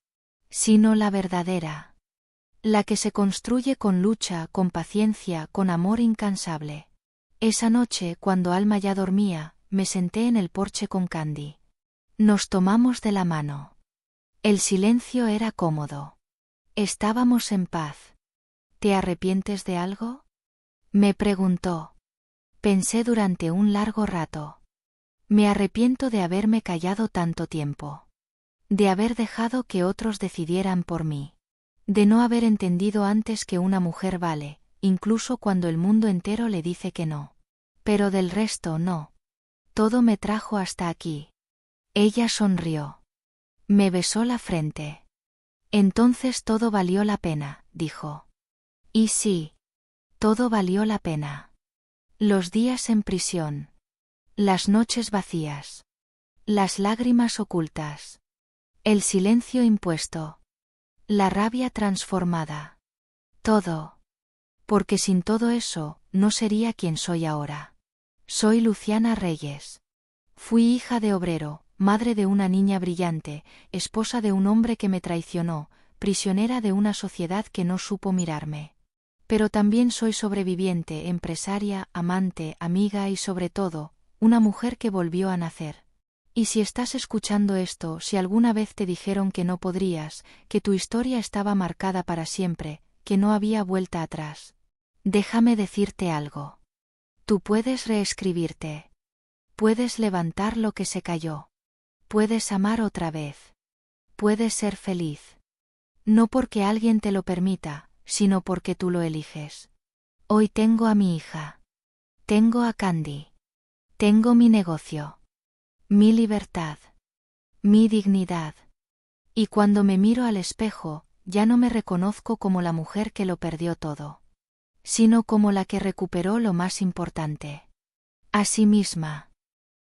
Sino la verdadera. La que se construye con lucha, con paciencia, con amor incansable. Esa noche, cuando Alma ya dormía, me senté en el porche con Candy. Nos tomamos de la mano. El silencio era cómodo. Estábamos en paz. ¿Te arrepientes de algo?, me preguntó. Pensé durante un largo rato. Me arrepiento de haberme callado tanto tiempo. De haber dejado que otros decidieran por mí. De no haber entendido antes que una mujer vale, incluso cuando el mundo entero le dice que no. Pero del resto no. Todo me trajo hasta aquí. Ella sonrió. Me besó la frente. Entonces todo valió la pena, dijo. Y sí. Todo valió la pena. Los días en prisión. Las noches vacías. Las lágrimas ocultas. El silencio impuesto. La rabia transformada. Todo. Porque sin todo eso, no sería quien soy ahora. Soy Luciana Reyes. Fui hija de obrero, madre de una niña brillante, esposa de un hombre que me traicionó, prisionera de una sociedad que no supo mirarme. Pero también soy sobreviviente, empresaria, amante, amiga y sobre todo, una mujer que volvió a nacer. Y si estás escuchando esto, si alguna vez te dijeron que no podrías, que tu historia estaba marcada para siempre, que no había vuelta atrás, déjame decirte algo. Tú puedes reescribirte. Puedes levantar lo que se cayó. Puedes amar otra vez. Puedes ser feliz. No porque alguien te lo permita, sino porque tú lo eliges. Hoy tengo a mi hija. Tengo a Candy. Tengo mi negocio. Mi libertad. Mi dignidad. Y cuando me miro al espejo, ya no me reconozco como la mujer que lo perdió todo, sino como la que recuperó lo más importante. A sí misma.